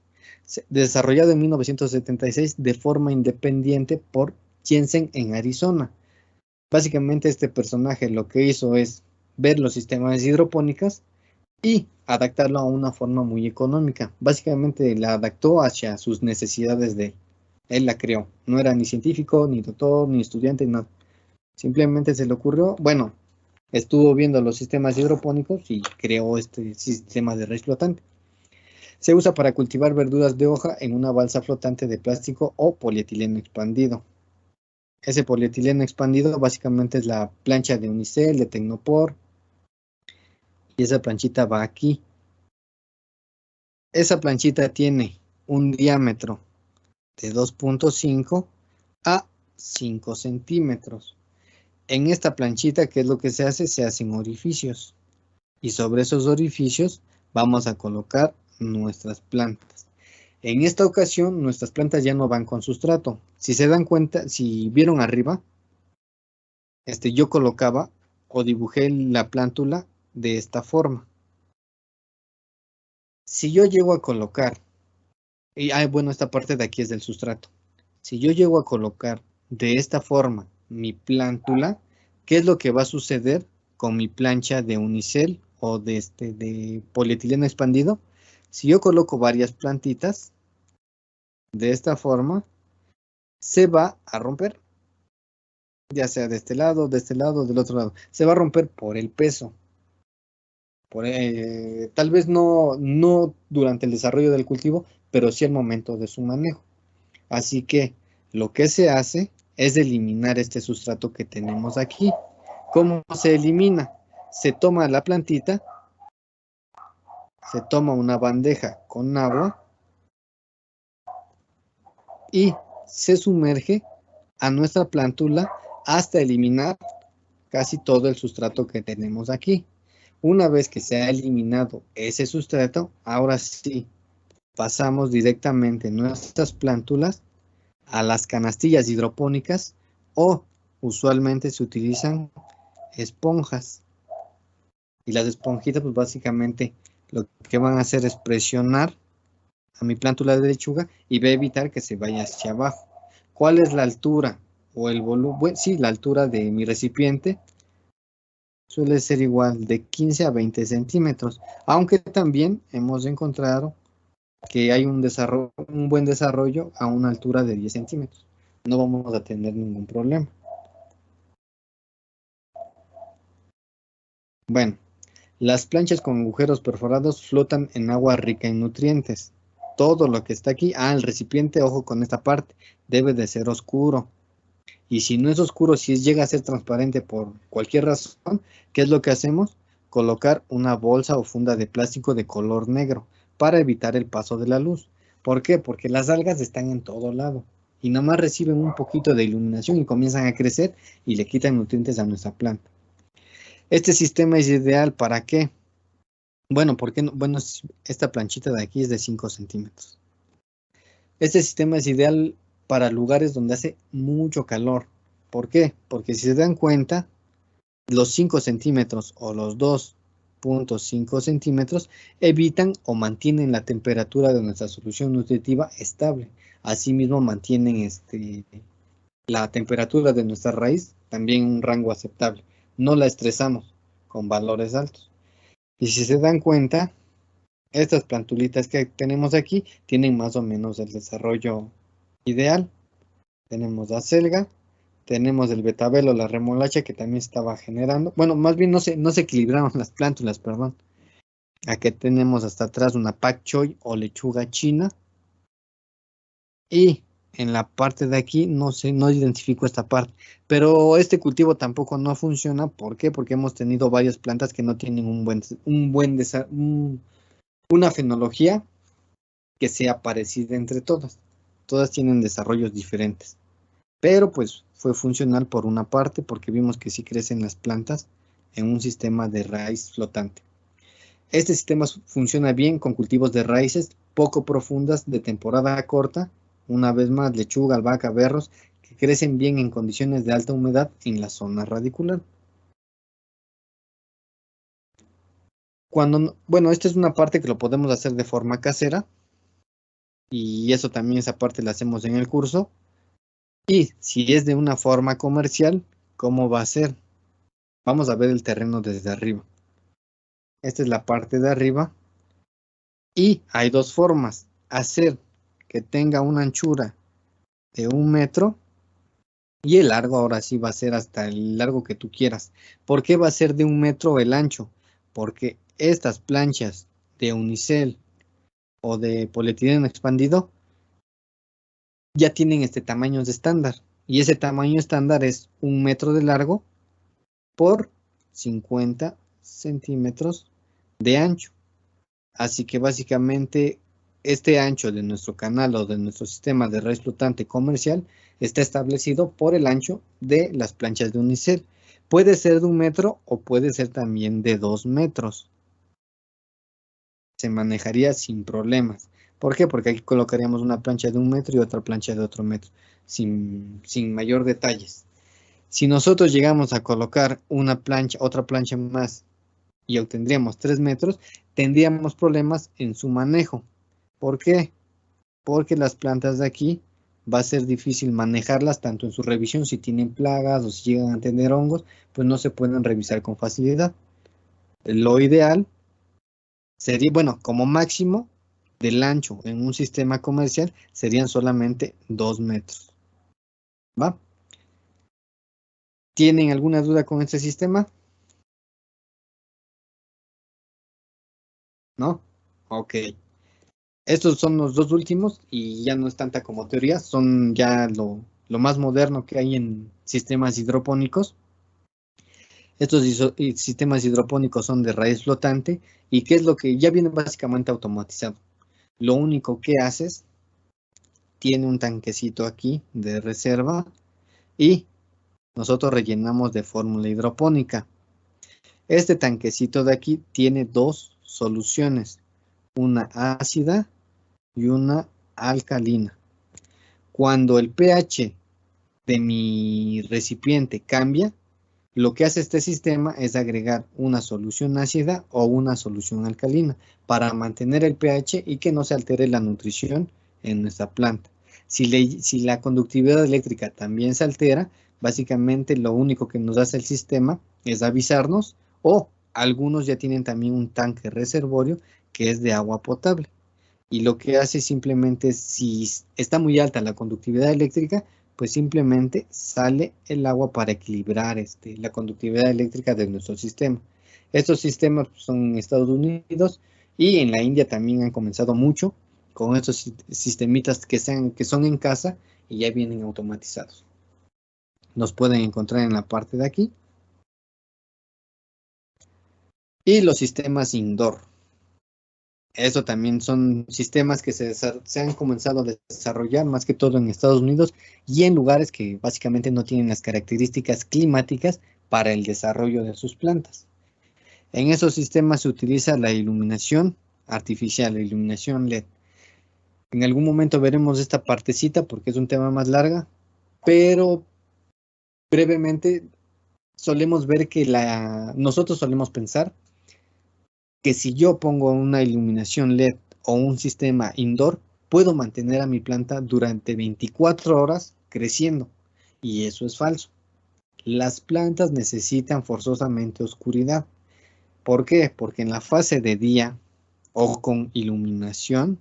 Desarrollado en 1976 de forma independiente por Jensen en Arizona. Básicamente este personaje lo que hizo es ver los sistemas hidropónicos y adaptarlo a una forma muy económica. Básicamente la adaptó hacia sus necesidades de él. Él la creó. No era ni científico, ni doctor, ni estudiante, nada. Simplemente se le ocurrió, bueno, estuvo viendo los sistemas hidropónicos y creó este sistema de raíz flotante. Se usa para cultivar verduras de hoja en una balsa flotante de plástico o polietileno expandido. Ese polietileno expandido básicamente es la plancha de unicel, de Tecnopor. Y esa planchita va aquí. Esa planchita tiene un diámetro de 2.5 a 5 centímetros. En esta planchita, ¿qué es lo que se hace? Se hacen orificios. Y sobre esos orificios vamos a colocar nuestras plantas. En esta ocasión, nuestras plantas ya no van con sustrato. Si se dan cuenta, si vieron arriba, yo colocaba o dibujé la plántula de esta forma. Si yo llego a colocar, bueno, esta parte de aquí es del sustrato. Si yo llego a colocar de esta forma mi plántula, ¿qué es lo que va a suceder con mi plancha de unicel o de polietileno expandido? Si yo coloco varias plantitas de esta forma, se va a romper. Ya sea de este lado, del otro lado. Se va a romper por el peso. Tal vez no durante el desarrollo del cultivo, pero sí al momento de su manejo. Así que lo que se hace es eliminar este sustrato que tenemos aquí. ¿Cómo se elimina? Se toma la plantita, se toma una bandeja con agua y se sumerge a nuestra plántula hasta eliminar casi todo el sustrato que tenemos aquí. Una vez que se ha eliminado ese sustrato, ahora sí pasamos directamente nuestras plántulas a las canastillas hidropónicas o usualmente se utilizan esponjas. Y las esponjitas pues básicamente lo que van a hacer es presionar a mi plántula de lechuga y va a evitar que se vaya hacia abajo. ¿Cuál es la altura o el volumen? Sí, la altura de mi recipiente suele ser igual de 15 a 20 centímetros, aunque también hemos encontrado que hay un buen desarrollo a una altura de 10 centímetros. No vamos a tener ningún problema. Bueno, las planchas con agujeros perforados flotan en agua rica en nutrientes. Todo lo que está aquí, el recipiente, ojo con esta parte, debe de ser oscuro. Y si no es oscuro, si llega a ser transparente por cualquier razón, ¿qué es lo que hacemos? Colocar una bolsa o funda de plástico de color negro para evitar el paso de la luz. ¿Por qué? Porque las algas están en todo lado. y nomás reciben un poquito de iluminación y comienzan a crecer y le quitan nutrientes a nuestra planta. Este sistema es ideal ¿para qué? Bueno, ¿por qué no? Bueno, esta planchita de aquí es de 5 centímetros. Este sistema es ideal para lugares donde hace mucho calor. ¿Por qué? Porque si se dan cuenta, los 5 centímetros o los 2.5 centímetros evitan o mantienen la temperatura de nuestra solución nutritiva estable. Asimismo, mantienen la temperatura de nuestra raíz también en un rango aceptable. No la estresamos con valores altos. Y si se dan cuenta, estas plantulitas que tenemos aquí tienen más o menos el desarrollo ideal. Tenemos la selga, tenemos el betabel o la remolacha que también estaba generando. Bueno, más bien no se equilibraron las plántulas, perdón. Aquí tenemos hasta atrás una pak choi o lechuga china. Y en la parte de aquí no identifico esta parte. Pero este cultivo tampoco no funciona. ¿Por qué? Porque hemos tenido varias plantas que no tienen una fenología que sea parecida entre todas. Todas tienen desarrollos diferentes. Pero pues fue funcional por una parte porque vimos que sí crecen las plantas en un sistema de raíz flotante. Este sistema funciona bien con cultivos de raíces poco profundas de temporada corta, una vez más lechuga, albahaca, berros, que crecen bien en condiciones de alta humedad en la zona radicular. Bueno, esta es una parte que lo podemos hacer de forma casera y eso también esa parte la hacemos en el curso. Y si es de una forma comercial, ¿cómo va a ser? Vamos a ver el terreno desde arriba. Esta es la parte de arriba. Y hay dos formas. Hacer que tenga una anchura de 1 metro. Y el largo ahora sí va a ser hasta el largo que tú quieras. ¿Por qué va a ser de 1 metro el ancho? Porque estas planchas de unicel o de polietileno expandido ya tienen tamaños de estándar. Y ese tamaño estándar es 1 metro de largo por 50 centímetros de ancho. Así que básicamente este ancho de nuestro canal o de nuestro sistema de raíz flotante comercial está establecido por el ancho de las planchas de unicel. Puede ser de 1 metro o puede ser también de 2 metros. Se manejaría sin problemas. ¿Por qué? Porque aquí colocaríamos una plancha de 1 metro y otra plancha de otro metro, sin mayor detalles. Si nosotros llegamos a colocar otra plancha más y obtendríamos 3 metros, tendríamos problemas en su manejo. ¿Por qué? Porque las plantas de aquí va a ser difícil manejarlas tanto en su revisión, si tienen plagas o si llegan a tener hongos, pues no se pueden revisar con facilidad. Lo ideal sería, bueno, como máximo del ancho en un sistema comercial serían solamente 2 metros. ¿Va? ¿Tienen alguna duda con este sistema? ¿No? Ok. Estos son los dos últimos y ya no es tanta como teoría, son ya lo más moderno que hay en sistemas hidropónicos. Estos sistemas hidropónicos son de raíz flotante y ¿qué es lo que ya viene básicamente automatizado? Lo único que haces, tiene un tanquecito aquí de reserva y nosotros rellenamos de fórmula hidropónica. Este tanquecito de aquí tiene dos soluciones, una ácida y una alcalina. Cuando el pH de mi recipiente cambia, lo que hace este sistema es agregar una solución ácida o una solución alcalina para mantener el pH y que no se altere la nutrición en nuestra planta. Si la conductividad eléctrica también se altera, básicamente lo único que nos hace el sistema es avisarnos, o algunos ya tienen también un tanque reservorio que es de agua potable. Y lo que hace simplemente, si está muy alta la conductividad eléctrica, pues simplemente sale el agua para equilibrar la conductividad eléctrica de nuestro sistema. Estos sistemas son en Estados Unidos y en la India también han comenzado mucho con estos sistemitas que son en casa y ya vienen automatizados. Los pueden encontrar en la parte de aquí. Y los sistemas indoor. Eso también son sistemas que se han comenzado a desarrollar más que todo en Estados Unidos y en lugares que básicamente no tienen las características climáticas para el desarrollo de sus plantas. En esos sistemas se utiliza la iluminación artificial, la iluminación LED. En algún momento veremos esta partecita porque es un tema más larga, pero brevemente solemos ver que nosotros solemos pensar que si yo pongo una iluminación LED o un sistema indoor, puedo mantener a mi planta durante 24 horas creciendo. Y eso es falso. Las plantas necesitan forzosamente oscuridad. ¿Por qué? Porque en la fase de día o con iluminación,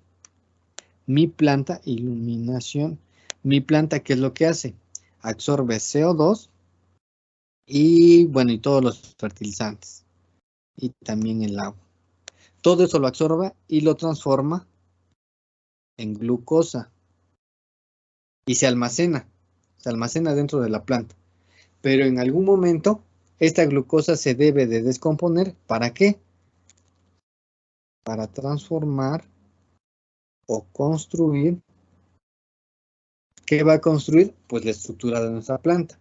mi planta, ¿qué es lo que hace? Absorbe CO2 y, bueno, y todos los fertilizantes. Y también el agua. Todo eso lo absorbe y lo transforma en glucosa. Y se almacena dentro de la planta. Pero en algún momento, esta glucosa se debe de descomponer. ¿Para qué? Para transformar o construir. ¿Qué va a construir? Pues la estructura de nuestra planta.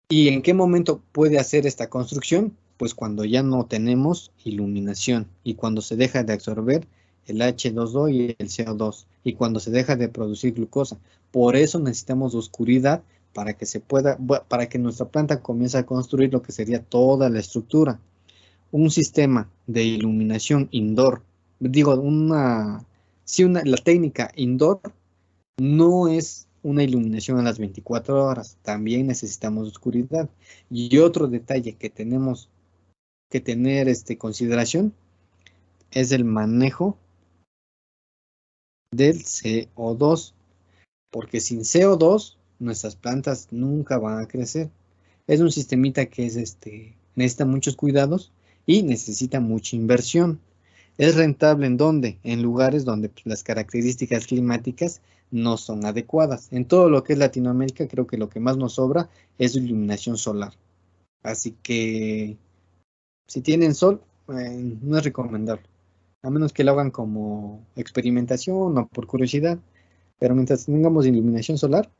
¿Y en qué momento puede hacer esta construcción? Pues cuando ya no tenemos iluminación y cuando se deja de absorber el H2O y el CO2 y cuando se deja de producir glucosa. Por eso necesitamos oscuridad para que nuestra planta comience a construir lo que sería toda la estructura. Un sistema de iluminación indoor, la técnica indoor no es una iluminación a las 24 horas, también necesitamos oscuridad. Y otro detalle que tenemos que tener consideración es el manejo del CO2, porque sin CO2 nuestras plantas nunca van a crecer. Es un sistemita que necesita muchos cuidados y necesita mucha inversión. ¿Es rentable en dónde? En lugares donde las características climáticas no son adecuadas. En todo lo que es Latinoamérica, creo que lo que más nos sobra es iluminación solar. Así que si tienen sol, no es recomendable. A menos que lo hagan como experimentación o por curiosidad. Pero mientras tengamos iluminación solar,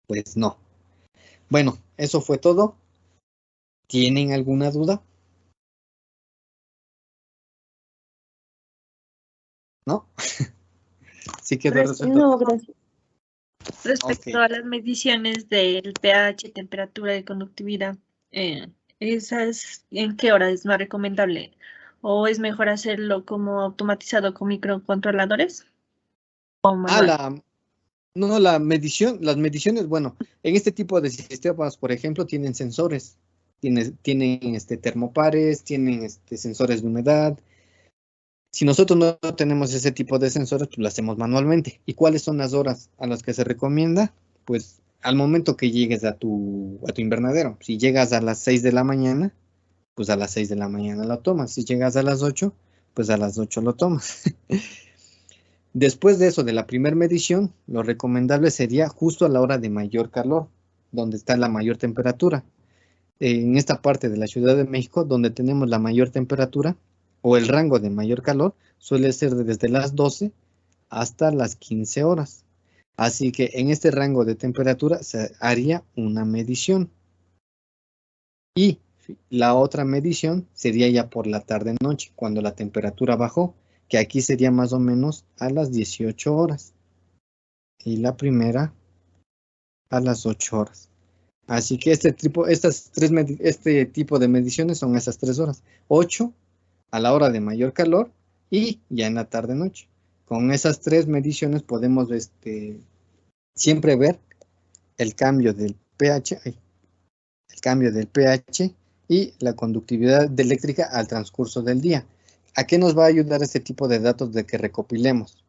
pues no. Bueno, eso fue todo. ¿Tienen alguna duda? ¿No? Sí quedó resuelto. No, gracias. Ok. Respecto a las mediciones del pH, temperatura y conductividad, ¿esas en qué hora es más recomendable? ¿O es mejor hacerlo como automatizado con microcontroladores? ¿O manual? Las mediciones, bueno, en este tipo de sistemas, por ejemplo, tienen sensores, tienen termopares, tienen sensores de humedad. Si nosotros no tenemos ese tipo de sensores, pues lo hacemos manualmente. ¿Y cuáles son las horas a las que se recomienda? Pues al momento que llegues a tu invernadero. Si llegas a las 6 de la mañana, pues a las 6 de la mañana lo tomas. Si llegas a las 8, pues a las 8 lo tomas. Después de eso, de la primera medición, lo recomendable sería justo a la hora de mayor calor, donde está la mayor temperatura. En esta parte de la Ciudad de México, donde tenemos la mayor temperatura o el rango de mayor calor, suele ser desde las 12 hasta las 15 horas. Así que en este rango de temperatura se haría una medición. Y la otra medición sería ya por la tarde-noche, cuando la temperatura bajó, que aquí sería más o menos a las 18 horas. Y la primera a las 8 horas. Así que este tipo de mediciones son esas 3 horas. 8 a la hora de mayor calor y ya en la tarde-noche. Con esas 3 mediciones podemos siempre ver el cambio del pH, y la conductividad eléctrica al transcurso del día. ¿A qué nos va a ayudar este tipo de datos de que recopilemos?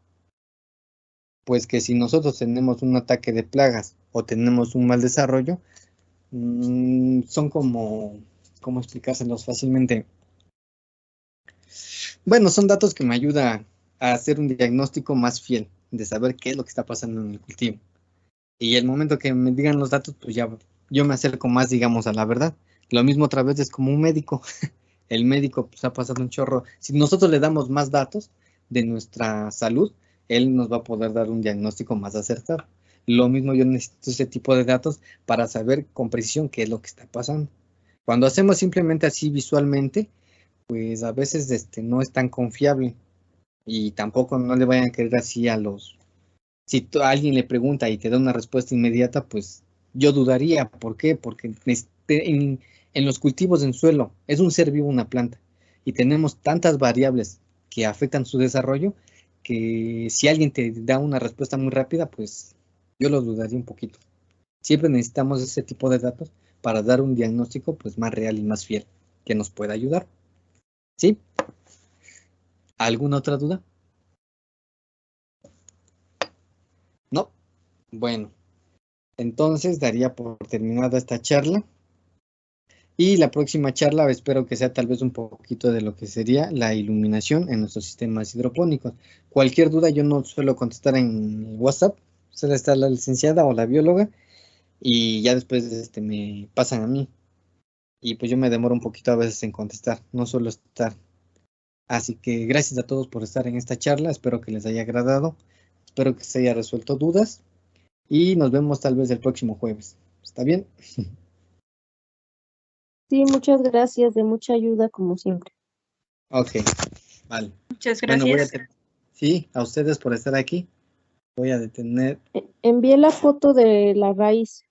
Pues que si nosotros tenemos un ataque de plagas o tenemos un mal desarrollo, son ¿cómo explicárselos fácilmente? Bueno, son datos que me ayudan a hacer un diagnóstico más fiel, de saber qué es lo que está pasando en el cultivo. Y el momento que me digan los datos, pues ya yo me acerco más, digamos, a la verdad. Lo mismo otra vez es como un médico. el médico pues, ha pasado un chorro. Si nosotros le damos más datos de nuestra salud, él nos va a poder dar un diagnóstico más acertado. Lo mismo yo necesito ese tipo de datos para saber con precisión qué es lo que está pasando. Cuando hacemos simplemente así visualmente, pues a veces no es tan confiable y tampoco no le vayan a creer así a los... Si alguien le pregunta y te da una respuesta inmediata, pues yo dudaría. ¿Por qué? Porque en los cultivos en suelo es un ser vivo una planta y tenemos tantas variables que afectan su desarrollo que si alguien te da una respuesta muy rápida, pues yo lo dudaría un poquito. Siempre necesitamos ese tipo de datos para dar un diagnóstico pues más real y más fiel que nos pueda ayudar. ¿Sí? ¿Alguna otra duda? ¿No? Bueno, entonces daría por terminada esta charla. Y la próxima charla espero que sea tal vez un poquito de lo que sería la iluminación en nuestros sistemas hidropónicos. Cualquier duda yo no suelo contestar en WhatsApp, suele estar la licenciada o la bióloga y ya después me pasan a mí. Y pues yo me demoro un poquito a veces en contestar, no suelo estar. Así que gracias a todos por estar en esta charla, espero que les haya agradado, espero que se haya resuelto dudas y nos vemos tal vez el próximo jueves. ¿Está bien? Sí, muchas gracias, de mucha ayuda como siempre. Ok, vale. Muchas Bueno, gracias. sí, a ustedes por estar aquí. Voy a detener. Envié la foto de la raíz.